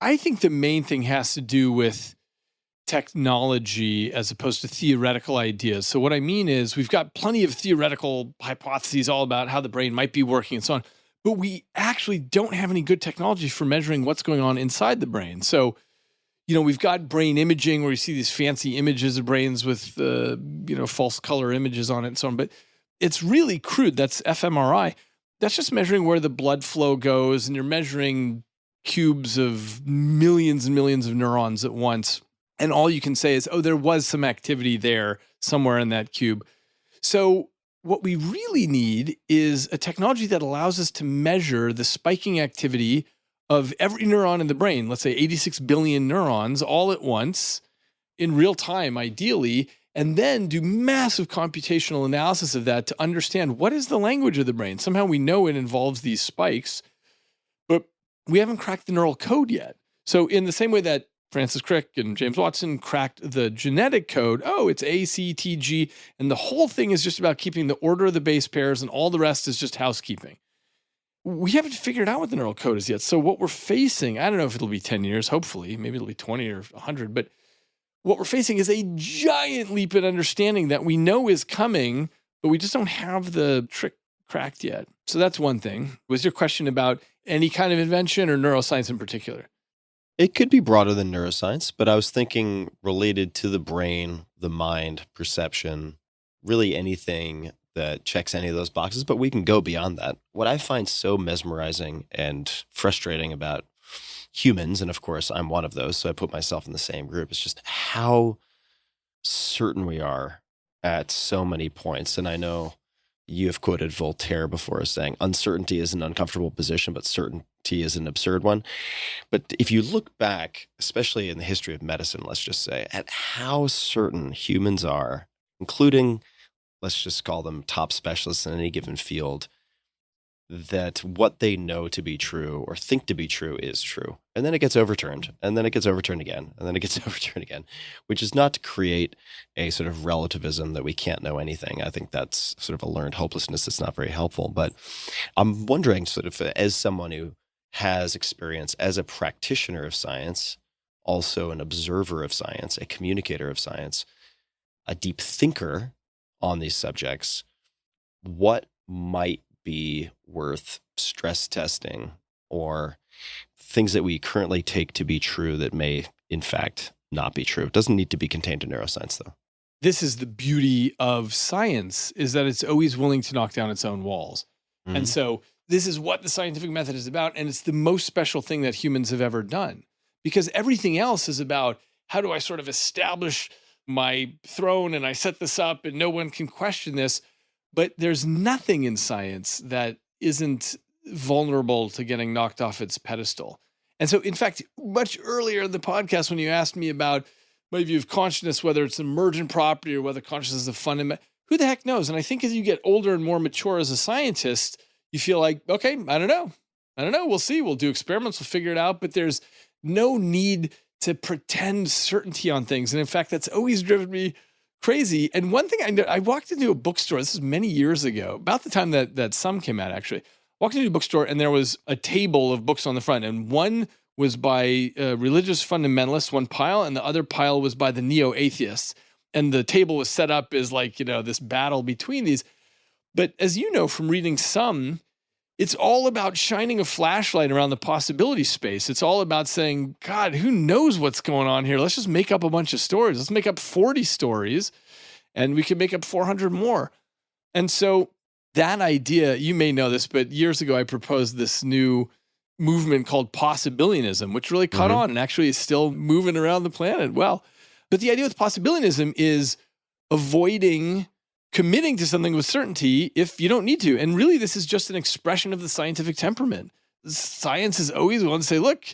I think the main thing has to do with technology as opposed to theoretical ideas. So what I mean is, we've got plenty of theoretical hypotheses all about how the brain might be working and so on, but we actually don't have any good technology for measuring what's going on inside the brain. So, we've got brain imaging where you see these fancy images of brains with, false color images on it and so on, but it's really crude. That's fMRI. That's just measuring where the blood flow goes, and you're measuring cubes of millions and millions of neurons at once. And all you can say is, oh, there was some activity there somewhere in that cube. So what we really need is a technology that allows us to measure the spiking activity of every neuron in the brain, let's say 86 billion neurons all at once in real time, ideally, and then do massive computational analysis of that to understand what is the language of the brain. Somehow we know it involves these spikes, but we haven't cracked the neural code yet. So in the same way that Francis Crick and James Watson cracked the genetic code, it's A, C, T, G, and the whole thing is just about keeping the order of the base pairs, and all the rest is just housekeeping. We haven't figured out what the neural code is yet. So what we're facing, I don't know if it'll be 10 years, hopefully, maybe it'll be 20 or 100, but what we're facing is a giant leap in understanding that we know is coming, but we just don't have the trick cracked yet. So that's one thing. Was your question about any kind of invention or neuroscience in particular? It could be broader than neuroscience, but I was thinking related to the brain, the mind, perception, really anything that checks any of those boxes, but we can go beyond that. What I find so mesmerizing and frustrating about humans, and of course I'm one of those, so I put myself in the same group, is just how certain we are at so many points. And I know you have quoted Voltaire before as saying, uncertainty is an uncomfortable position, but certainty is an absurd one. But if you look back, especially in the history of medicine, let's just say, at how certain humans are, including, let's just call them top specialists in any given field, that what they know to be true or think to be true is true. And then it gets overturned, and then it gets overturned again, and then it gets overturned again, which is not to create a sort of relativism that we can't know anything. I think that's sort of a learned hopelessness that's not very helpful. But I'm wondering, sort of as someone who has experience as a practitioner of science, also an observer of science, a communicator of science, a deep thinker on these subjects, what might be worth stress testing, or things that we currently take to be true that may in fact not be true? It doesn't need to be contained to neuroscience, though. This is the beauty of science, is that it's always willing to knock down its own walls. Mhm. And so this is what the scientific method is about. And it's the most special thing that humans have ever done, because everything else is about, how do I sort of establish my throne and I set this up and no one can question this. But there's nothing in science that isn't vulnerable to getting knocked off its pedestal. And so, in fact, much earlier in the podcast, when you asked me about my view of consciousness, whether it's an emergent property or whether consciousness is a fundamental, who the heck knows? And I think as you get older and more mature as a scientist, you feel like, okay, I don't know. We'll see. We'll do experiments. We'll figure it out. But there's no need to pretend certainty on things. And in fact, that's always driven me crazy. And one thing I know, I walked into a bookstore, this is many years ago, about the time that Sum came out, actually. Walked into a bookstore and there was a table of books on the front, and one was by religious fundamentalists, one pile, and the other pile was by the neo-atheists. And the table was set up as like, this battle between these. But as you know from reading Sum, it's all about shining a flashlight around the possibility space. It's all about saying, God, who knows what's going on here? Let's just make up a bunch of stories. Let's make up 40 stories, and we can make up 400 more. And so that idea, you may know this, but years ago I proposed this new movement called Possibilianism, which really caught on and actually is still moving around the planet. Well, but the idea with Possibilianism is avoiding committing to something with certainty if you don't need to. And really, this is just an expression of the scientific temperament. Science is always willing to say, look,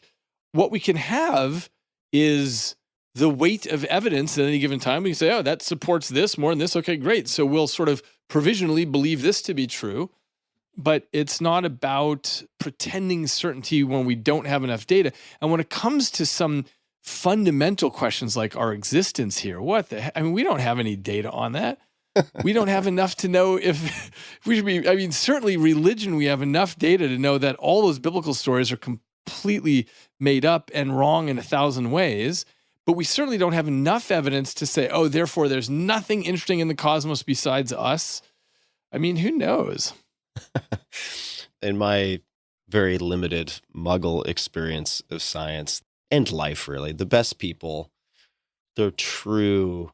what we can have is the weight of evidence at any given time. We can say, oh, that supports this more than this. Okay, great. So we'll sort of provisionally believe this to be true. But it's not about pretending certainty when we don't have enough data. And when it comes to some fundamental questions like our existence here, what the heck? I mean, we don't have any data on that. We don't have enough to know if we should be, I mean, certainly religion, we have enough data to know that all those biblical stories are completely made up and wrong in 1,000 ways. But we certainly don't have enough evidence to say, oh, therefore there's nothing interesting in the cosmos besides us. I mean, who knows? In my very limited muggle experience of science and life, really, the best people, the true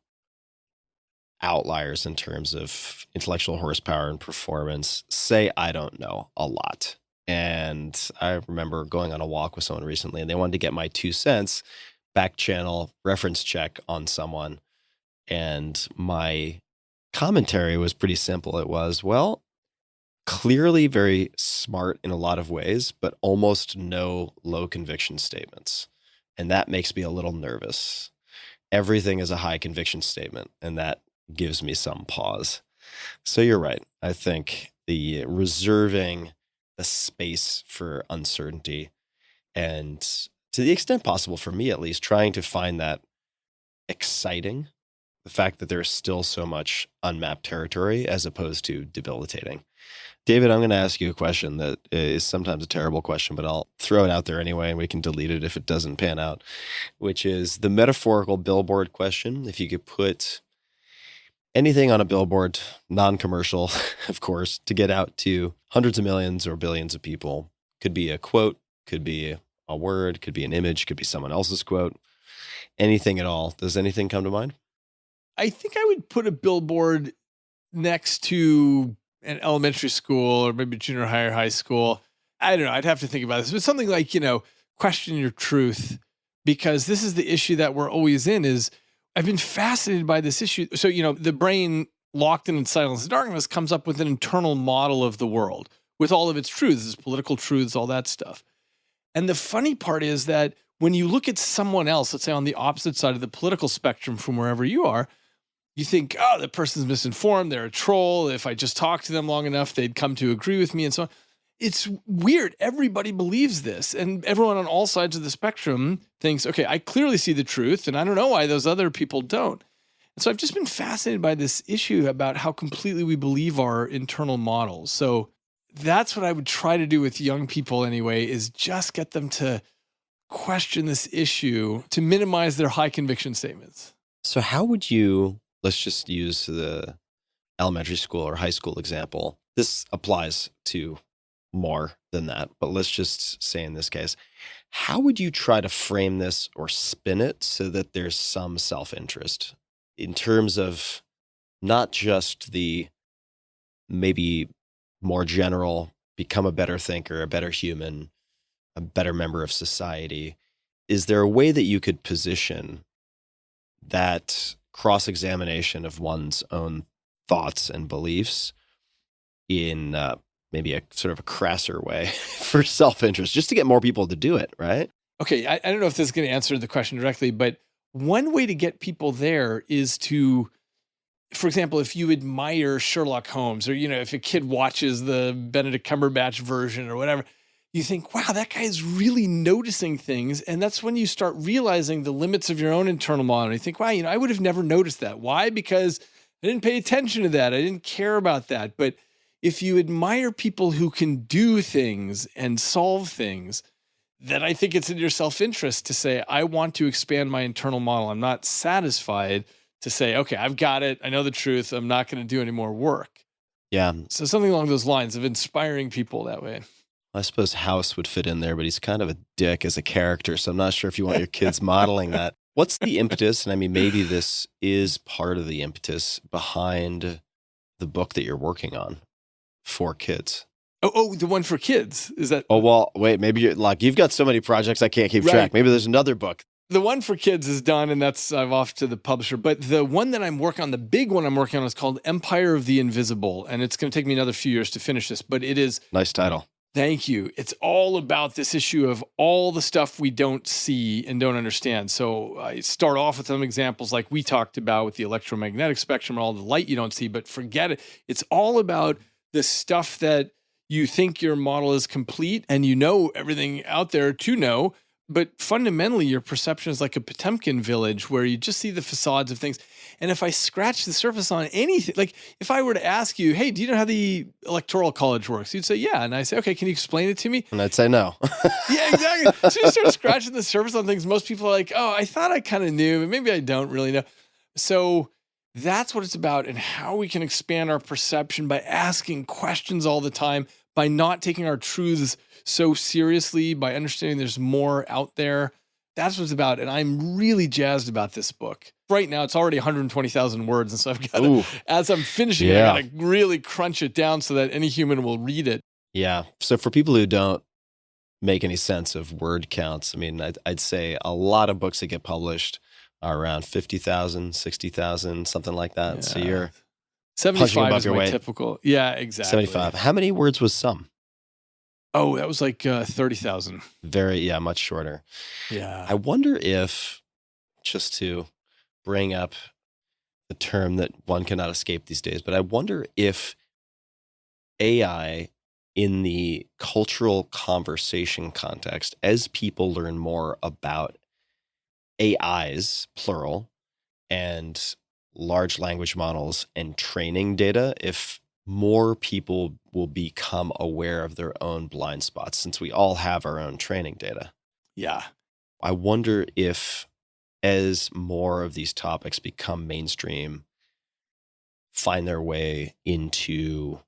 outliers in terms of intellectual horsepower and performance, say, I don't know a lot. And I remember going on a walk with someone recently, and they wanted to get my 2 cents, back channel reference check on someone. And my commentary was pretty simple. It was, well, clearly very smart in a lot of ways, but almost no low conviction statements. And that makes me a little nervous. Everything is a high conviction statement, and that gives me some pause. So you're right. I think the reserving the space for uncertainty, and to the extent possible, for me at least, trying to find that exciting, the fact that there's still so much unmapped territory as opposed to debilitating. David, I'm going to ask you a question that is sometimes a terrible question, but I'll throw it out there anyway, and we can delete it if it doesn't pan out, which is the metaphorical billboard question. If you could put anything on a billboard, non-commercial, of course, to get out to hundreds of millions or billions of people, could be a quote, could be a word, could be an image, could be someone else's quote, anything at all. Does anything come to mind? I think I would put a billboard next to an elementary school or maybe junior high or high school. I don't know. I'd have to think about this. But something like, question your truth, because this is the issue that we're always in. Is I've been fascinated by this issue. So, the brain locked in silence and darkness comes up with an internal model of the world with all of its truths, its political truths, all that stuff. And the funny part is that when you look at someone else, let's say on the opposite side of the political spectrum from wherever you are, you think, oh, that person's misinformed. They're a troll. If I just talked to them long enough, they'd come to agree with me and so on. it's weird. Everybody believes this, and everyone on all sides of the spectrum thinks, okay, I clearly see the truth, and I don't know why those other people don't. And so I've just been fascinated by this issue about how completely we believe our internal models. So that's what I would try to do with young people anyway, is just get them to question this issue to minimize their high conviction statements. So how would you, let's just use the elementary school or high school example. This applies to more than that, but let's just say in this case, how would you try to frame this or spin it so that there's some self-interest in terms of not just the maybe more general, become a better thinker, a better human, a better member of society? Is there a way that you could position that cross-examination of one's own thoughts and beliefs in maybe a sort of a crasser way for self-interest, just to get more people to do it, right? Okay, I don't know if this is going to answer the question directly, but one way to get people there is to, for example, if you admire Sherlock Holmes, or, if a kid watches the Benedict Cumberbatch version or whatever, you think, wow, that guy is really noticing things. And that's when you start realizing the limits of your own internal model. You think, wow, I would have never noticed that. Why? Because I didn't pay attention to that. I didn't care about that. But if you admire people who can do things and solve things, then I think it's in your self-interest to say, I want to expand my internal model. I'm not satisfied to say, okay, I've got it. I know the truth. I'm not going to do any more work. Yeah. So something along those lines of inspiring people that way. I suppose House would fit in there, but he's kind of a dick as a character, so I'm not sure if you want your kids modeling that. What's the impetus? And I mean, maybe this is part of the impetus behind the book that you're working on for kids. Oh, the one for kids. Is that? Oh, well, wait, maybe you've got so many projects I can't keep track. Maybe there's another book. The one for kids is done, and that's I'm off to the publisher. But the one that I'm working on, the big one I'm working on, is called Empire of the Invisible. And it's going to take me another few years to finish this, but it is. Nice title. Thank you. It's all about this issue of all the stuff we don't see and don't understand. So I start off with some examples like we talked about with the electromagnetic spectrum and all the light you don't see, but forget it. It's all about the stuff that you think your model is complete and you know everything out there to know, but fundamentally your perception is like a Potemkin village where you just see the facades of things. And if I scratch the surface on anything, like if I were to ask you, hey, do you know how the Electoral College works? You'd say, yeah. And I say, okay, can you explain it to me? And I'd say no. Yeah, exactly. So you start scratching the surface on things. Most people are like, oh, I thought I kind of knew, but maybe I don't really know. So that's what it's about, and how we can expand our perception by asking questions all the time, by not taking our truths so seriously, by understanding there's more out there. That's what it's about. And I'm really jazzed about this book. Right now, it's already 120,000 words. And so I've got to, as I'm finishing it, I got to really crunch it down so that any human will read it. Yeah. So for people who don't make any sense of word counts, I mean, I'd say a lot of books that get published are around 50,000, 60,000, something like that. Yeah. So you're 75 is my typical. Yeah, exactly. 75. How many words was some? Oh, that was like 30,000. Much shorter. Yeah. I wonder if, just to bring up the term that one cannot escape these days, but I wonder if AI in the cultural conversation context, as people learn more about AIs, plural, and large language models and training data, if more people will become aware of their own blind spots, since we all have our own training data. Yeah. I wonder if, as more of these topics become mainstream, find their way into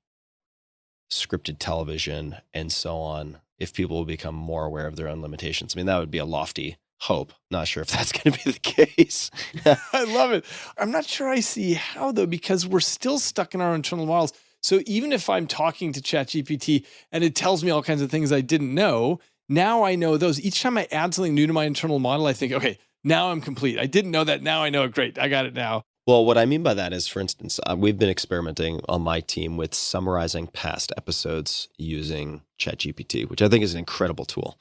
scripted television and so on, if people will become more aware of their own limitations. I mean, that would be a lofty hope. Not sure if that's going to be the case. I love it. I'm not sure I see how, though, because we're still stuck in our internal models. So even if I'm talking to ChatGPT and it tells me all kinds of things I didn't know, now I know those. Each time I add something new to my internal model, I think, okay, now I'm complete. I didn't know that. Now I know it. Great. I got it now. Well, what I mean by that is, for instance, we've been experimenting on my team with summarizing past episodes using ChatGPT, which I think is an incredible tool.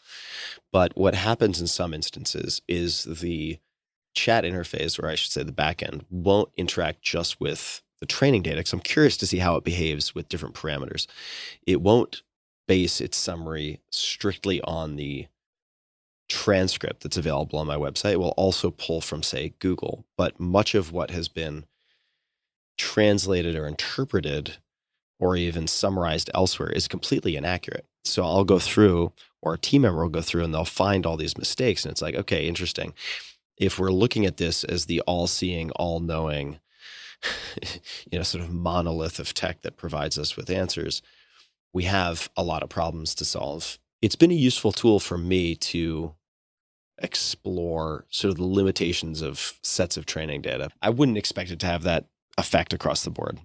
But what happens in some instances is the chat interface, or I should say the backend, won't interact just with the training data, because I'm curious to see how it behaves with different parameters. It won't base its summary strictly on the transcript that's available on my website. It will also pull from, say, Google, but much of what has been translated or interpreted or even summarized elsewhere is completely inaccurate. So I'll go through, or a team member will go through, and they'll find all these mistakes. And it's like, okay, interesting. If we're looking at this as the all-seeing, all-knowing, sort of monolith of tech that provides us with answers, we have a lot of problems to solve. It's been a useful tool for me to explore sort of the limitations of sets of training data. I wouldn't expect it to have that effect across the board.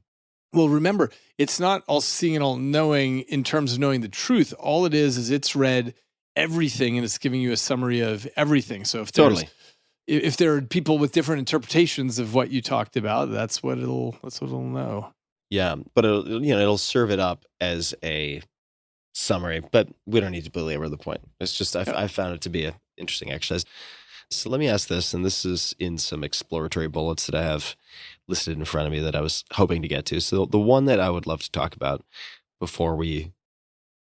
Well, remember, it's not all seeing and all knowing in terms of knowing the truth. All it is it's read everything and it's giving you a summary of everything. So if there are people with different interpretations of what you talked about, that's what it'll know. Yeah, but it'll serve it up as a summary, but we don't need to belabor the point. It's just I found it to be an interesting exercise. So let me ask this, and this is in some exploratory bullets that I have listed in front of me that I was hoping to get to. So the one that I would love to talk about before we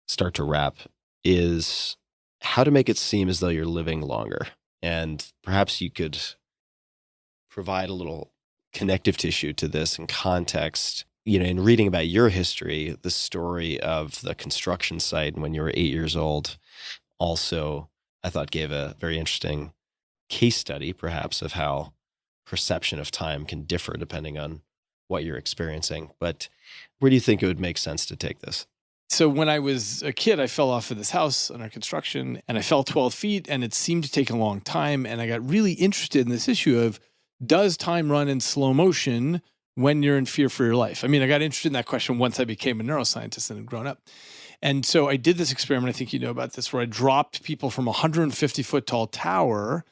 start to wrap is how to make it seem as though you're living longer. And perhaps you could provide a little connective tissue to this and context. In reading about your history, the story of the construction site when you were 8 years old also, I thought, gave a very interesting case study, perhaps, of how perception of time can differ depending on what you're experiencing. But where do you think it would make sense to take this? So when I was a kid, I fell off of this house under construction and I fell 12 feet and it seemed to take a long time. And I got really interested in this issue of, does time run in slow motion when you're in fear for your life? I mean, I got interested in that question once I became a neuroscientist and had grown up. And so I did this experiment, I think you know about this, where I dropped people from a 150-foot tall tower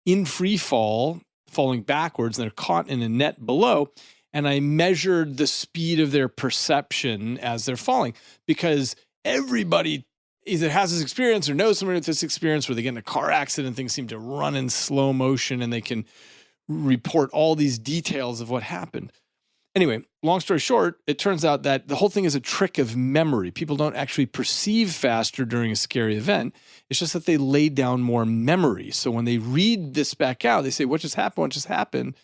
in free fall, falling backwards, and they're caught in a net below. And I measured the speed of their perception as they're falling, because everybody either has this experience or knows somebody with this experience where they get in a car accident, things seem to run in slow motion and they can report all these details of what happened. Anyway, long story short, it turns out that the whole thing is a trick of memory. People don't actually perceive faster during a scary event. It's just that they lay down more memory. So when they read this back out, they say, what just happened? What just happened?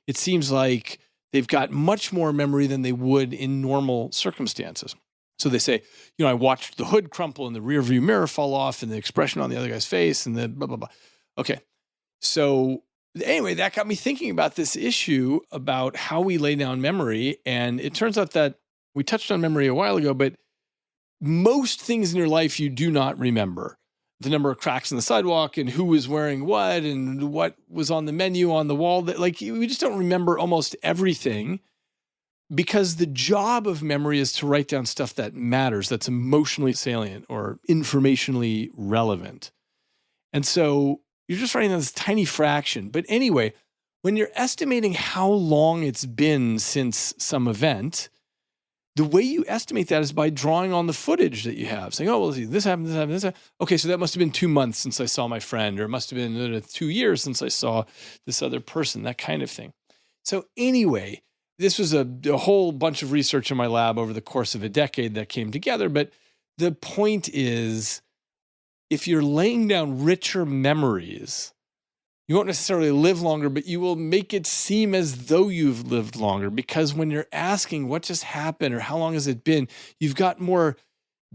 It seems like they've got much more memory than they would in normal circumstances. So they say, I watched the hood crumple and the rear view mirror fall off and the expression on the other guy's face and the blah, blah, blah. Okay. So anyway, that got me thinking about this issue about how we lay down memory. And it turns out that we touched on memory a while ago, but most things in your life you do not remember. The number of cracks in the sidewalk and who was wearing what and what was on the menu on the wall. We just don't remember almost everything, because the job of memory is to write down stuff that matters, that's emotionally salient or informationally relevant. And so you're just writing down this tiny fraction. But anyway, when you're estimating how long it's been since some event, the way you estimate that is by drawing on the footage that you have, saying, oh, well, this happened, this happened, this happened. Okay, so that must have been 2 months since I saw my friend, or it must have been 2 years since I saw this other person, that kind of thing. So anyway, this was a whole bunch of research in my lab over the course of a decade that came together. But the point is, if you're laying down richer memories, you won't necessarily live longer, but you will make it seem as though you've lived longer, because when you're asking what just happened or how long has it been, you've got more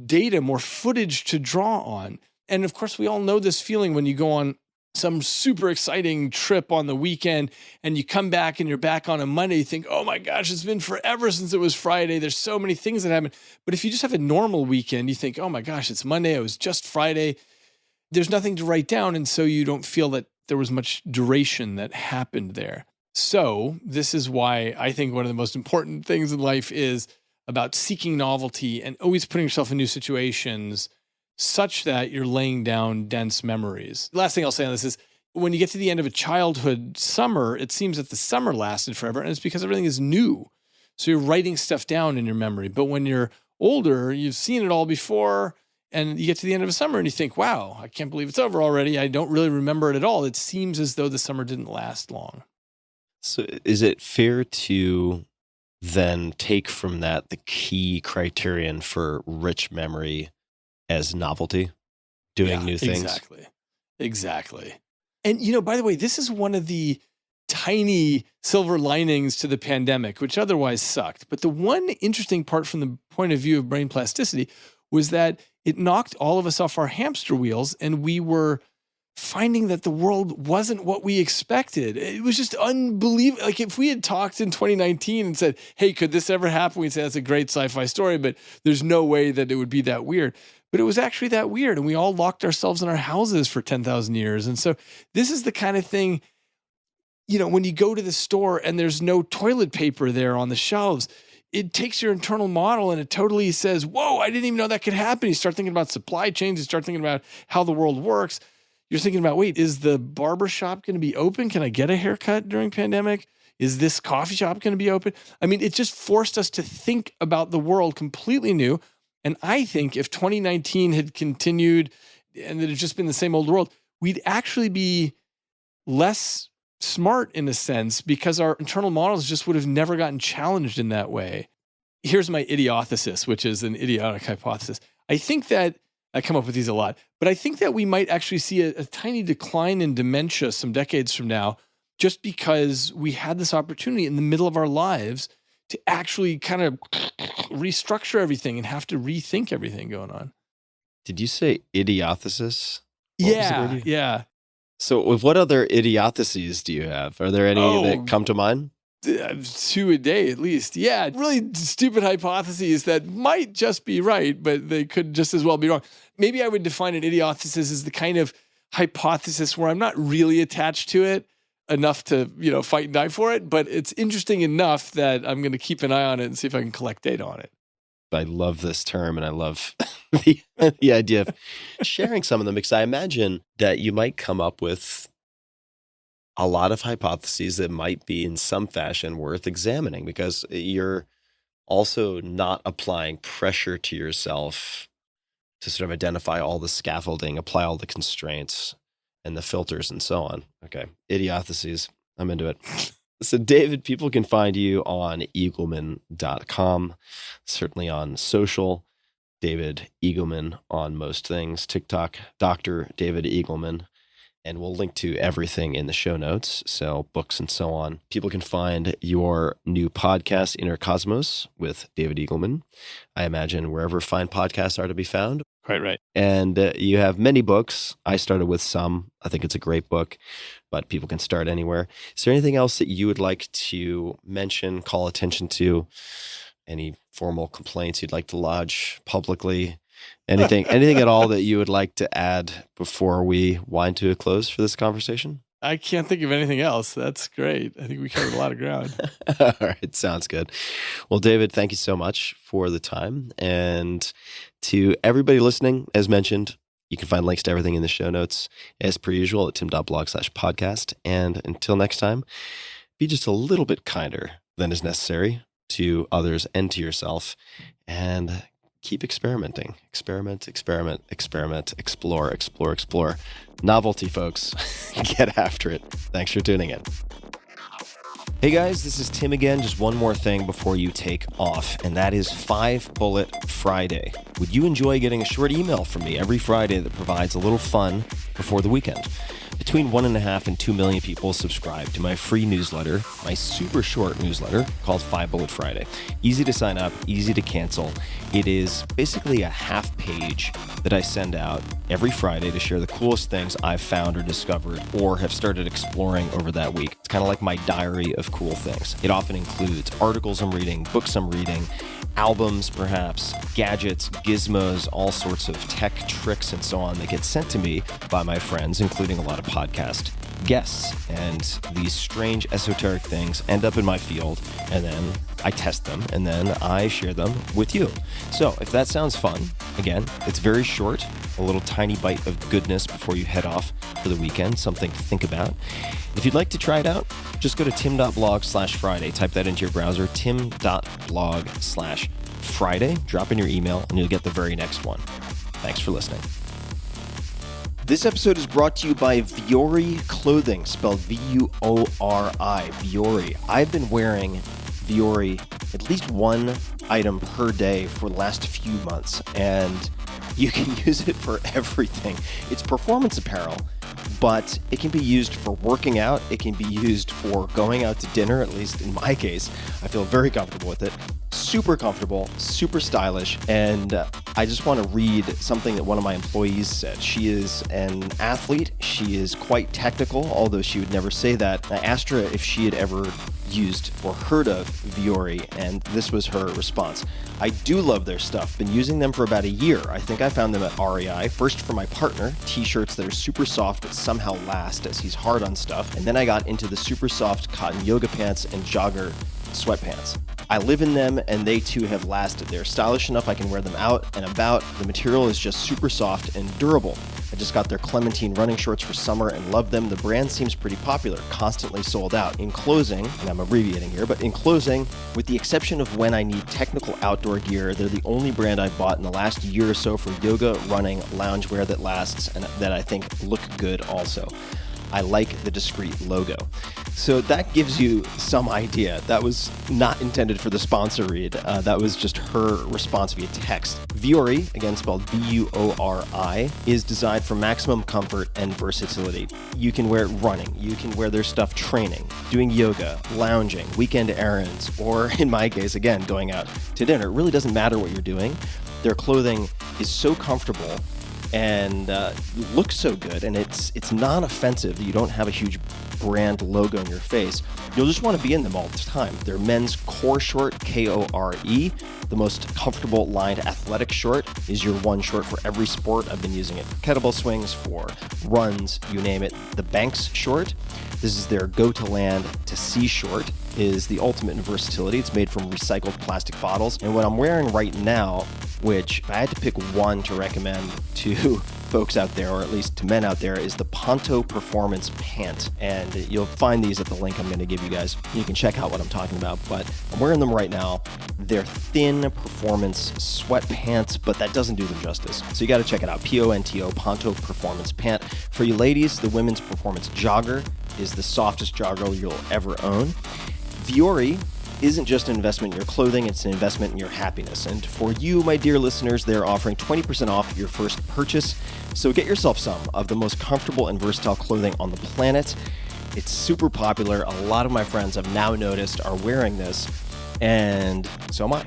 data, more footage to draw on. And of course, we all know this feeling when you go on some super exciting trip on the weekend and you come back and you're back on a Monday, you think, oh my gosh, it's been forever since it was Friday. There's so many things that happen. But if you just have a normal weekend, you think, oh my gosh, it's Monday. It was just Friday. There's nothing to write down. And so you don't feel that there was much duration that happened there. So this is why I think one of the most important things in life is about seeking novelty and always putting yourself in new situations such that you're laying down dense memories. The last thing I'll say on this is, when you get to the end of a childhood summer, it seems that the summer lasted forever, and it's because everything is new. So you're writing stuff down in your memory. But when you're older, you've seen it all before, and you get to the end of a summer and you think, wow, I can't believe it's over already. I don't really remember it at all. It seems as though the summer didn't last long. So is it fair to then take from that the key criterion for rich memory as novelty, doing new things. Exactly. And, by the way, this is one of the tiny silver linings to the pandemic, which otherwise sucked. But the one interesting part from the point of view of brain plasticity was that it knocked all of us off our hamster wheels, and we were finding that the world wasn't what we expected. It was just unbelievable. Like if we had talked in 2019 and said, hey, could this ever happen? We'd say that's a great sci-fi story, but there's no way that it would be that weird. But it was actually that weird. And we all locked ourselves in our houses for 10,000 years. And so this is the kind of thing, when you go to the store and there's no toilet paper there on the shelves, it takes your internal model and it totally says, whoa, I didn't even know that could happen. You start thinking about supply chains. You start thinking about how the world works. You're thinking about, wait, is the barber shop going to be open? Can I get a haircut during pandemic? Is this coffee shop going to be open? I mean, it just forced us to think about the world completely new. And I think if 2019 had continued and it had just been the same old world, we'd actually be less smart in a sense because our internal models just would have never gotten challenged in that way. Here's my idiothesis, which is an idiotic hypothesis. I think that I come up with these a lot, but I think that we might actually see a tiny decline in dementia some decades from now, just because we had this opportunity in the middle of our lives to actually kind of restructure everything and have to rethink everything going on. Did you say idiothesis? Yeah. So what other idiotheses do you have? Are there any that come to mind? 2 a day at least. Yeah, really stupid hypotheses that might just be right, but they could just as well be wrong. Maybe I would define an idiothesis as the kind of hypothesis where I'm not really attached to it enough to, fight and die for it, but it's interesting enough that I'm going to keep an eye on it and see if I can collect data on it. I love this term, and I love the idea of sharing some of them, because I imagine that you might come up with a lot of hypotheses that might be in some fashion worth examining, because you're also not applying pressure to yourself to sort of identify all the scaffolding, apply all the constraints and the filters and so on. Okay. Idiotheses. I'm into it. So David, people can find you on Eagleman.com, certainly on social, David Eagleman on most things, TikTok, Dr. David Eagleman, and we'll link to everything in the show notes, so books and so on. People can find your new podcast, Inner Cosmos, with David Eagleman, I imagine wherever fine podcasts are to be found. Quite right. And you have many books. I started with some. I think it's a great book, but people can start anywhere. Is there anything else that you would like to mention, call attention to? Any formal complaints you'd like to lodge publicly? Anything at all that you would like to add before we wind to a close for this conversation? I can't think of anything else. That's great. I think we covered a lot of ground. All right. Sounds good. Well, David, thank you so much for the time. And to everybody listening, as mentioned, you can find links to everything in the show notes as per usual at tim.blog/podcast. And until next time, be just a little bit kinder than is necessary to others and to yourself, and keep experimenting. Experiment, explore. Novelty, folks. Get after it. Thanks for tuning in. Hey guys, this is Tim again. Just one more thing before you take off, and that is 5 Bullet Friday. Would you enjoy getting a short email from me every Friday that provides a little fun before the weekend? Between 1.5 and 2 million people subscribe to my free newsletter, my super short newsletter called 5 Bullet Friday. Easy to sign up, easy to cancel. It is basically a half page that I send out every Friday to share the coolest things I've found or discovered or have started exploring over that week. It's kind of like my diary of cool things. It often includes articles I'm reading, books I'm reading, albums perhaps, gadgets, gizmos, all sorts of tech tricks and so on that get sent to me by my friends, including a lot of podcast guests. And these strange esoteric things end up in my field, and then I test them, and then I share them with you. So if that sounds fun, again, it's very short, a little tiny bite of goodness before you head off for the weekend, something to think about. If you'd like to try it out, just go to tim.blog/Friday. Type that into your browser, tim.blog/Friday. Drop in your email, and you'll get the very next one. Thanks for listening. This episode is brought to you by Vuori Clothing, spelled V-U-O-R-I, Vuori. I've been wearing Vuori at least one item per day for the last few months, and You can use it for everything. It's performance apparel, but it can be used for working out. It can be used for going out to dinner, at least in my case. I feel very comfortable with it. Super comfortable, super stylish, and I just want to read something that one of my employees said. She is an athlete. She is quite technical, although she would never say that. I asked her if she had ever used or heard of Vuori, and this was her response. I do love their stuff. Been using them for about a year. I think I found them at REI. First for my partner, t-shirts that are super soft but somehow last as he's hard on stuff. And then I got into the super soft cotton yoga pants and jogger sweatpants. I live in them and they too have lasted. They're stylish enough I can wear them out and about. The material is just super soft and durable. I just got their Clementine running shorts for summer and love them. The brand seems pretty popular, constantly sold out. In closing, and I'm abbreviating here, but in closing, with the exception of when I need technical outdoor gear, they're the only brand I've bought in the last year or so for yoga, running, loungewear that lasts and that I think look good also. I like the discreet logo. So that gives you some idea. That was not intended for the sponsor read. That was just her response via text. Vuori, again spelled V-U-O-R-I, is designed for maximum comfort and versatility. You can wear it running. You can wear their stuff training, doing yoga, lounging, weekend errands, or in my case, again, going out to dinner. It really doesn't matter what you're doing. Their clothing is so comfortable and looks so good, and it's non-offensive that you don't have a huge brand logo in your face. You'll just want to be in them all the time. They're men's core short, K-O-R-E. The most comfortable lined athletic short is your one short for every sport. I've been using it for kettlebell swings, for runs, you name it. The Banks short, this is their go to land to sea short, is the ultimate in versatility. It's made from recycled plastic bottles. And what I'm wearing right now, which if I had to pick one to recommend to folks out there, or at least to men out there, is the Ponto Performance Pant. And you'll find these at the link I'm going to give you guys. You can check out what I'm talking about, but I'm wearing them right now. They're thin performance sweatpants, but that doesn't do them justice. So you got to check it out. P-O-N-T-O, Ponto Performance Pant. For you ladies, the women's performance jogger is the softest jogger you'll ever own. Vuori isn't just an investment in your clothing, it's an investment in your happiness. And for you, my dear listeners, they're offering 20% off your first purchase. So get yourself some of the most comfortable and versatile clothing on the planet. It's super popular. A lot of my friends I've now noticed are wearing this, and so am I.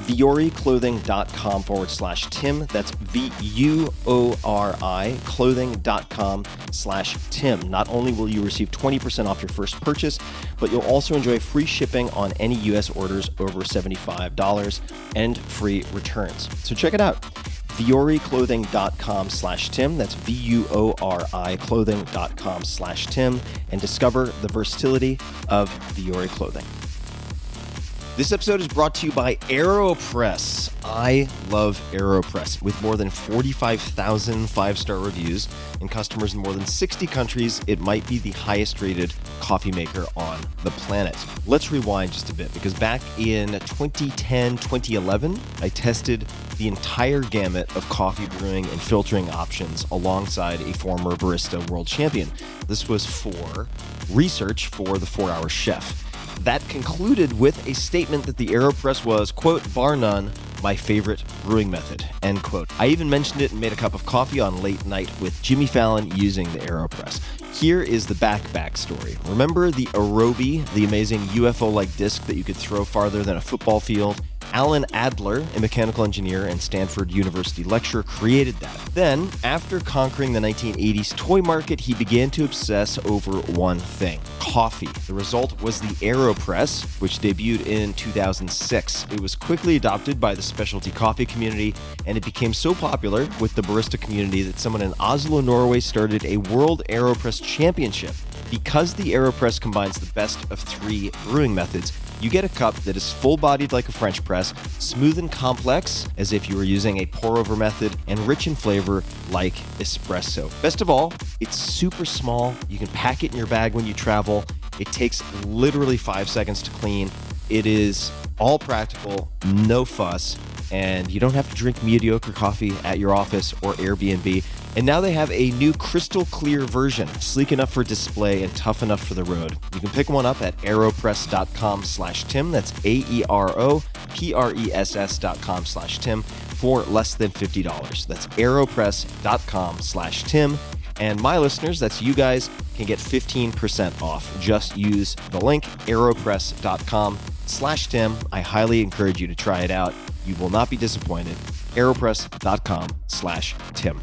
VuoriClothing.com/Tim. That's VUORI clothing.com/Tim. Not only will you receive 20% off your first purchase, but you'll also enjoy free shipping on any U.S. orders over $75 and free returns. So check it out. VuoriClothing.com/Tim. That's VUORI clothing.com/Tim, and discover the versatility of Vuori clothing. This episode is brought to you by AeroPress. I love AeroPress. With more than 45,000 five-star reviews and customers in more than 60 countries, it might be the highest rated coffee maker on the planet. Let's rewind just a bit, because back in 2010, 2011, I tested the entire gamut of coffee brewing and filtering options alongside a former barista world champion. This was for research for the 4-Hour Chef. That concluded with a statement that the AeroPress was, quote, bar none, my favorite brewing method, end quote. I even mentioned it and made a cup of coffee on Late Night with Jimmy Fallon using the AeroPress. Here is the back story. Remember the Aerobi, the amazing UFO-like disc that you could throw farther than a football field? Alan Adler, a mechanical engineer and Stanford University lecturer, created that. Then, after conquering the 1980s toy market, he began to obsess over one thing: coffee. The result was the AeroPress, which debuted in 2006. It was quickly adopted by the specialty coffee community, and it became so popular with the barista community that someone in Oslo, Norway started a World AeroPress Championship. Because the AeroPress combines the best of 3 brewing methods, you get a cup that is full-bodied like a French press, smooth and complex as if you were using a pour-over method, and rich in flavor like espresso. Best of all, it's super small. You can pack it in your bag when you travel. It takes literally 5 seconds to clean. It is all practical, no fuss, and you don't have to drink mediocre coffee at your office or Airbnb. And now they have a new crystal clear version, sleek enough for display and tough enough for the road. You can pick one up at aeropress.com/Tim. That's AeroPress.com/Tim. for less than $50. That's aeropress.com/Tim. And my listeners, that's you guys, can get 15% off. Just use the link aeropress.com/Tim. I highly encourage you to try it out. You will not be disappointed. aeropress.com/Tim.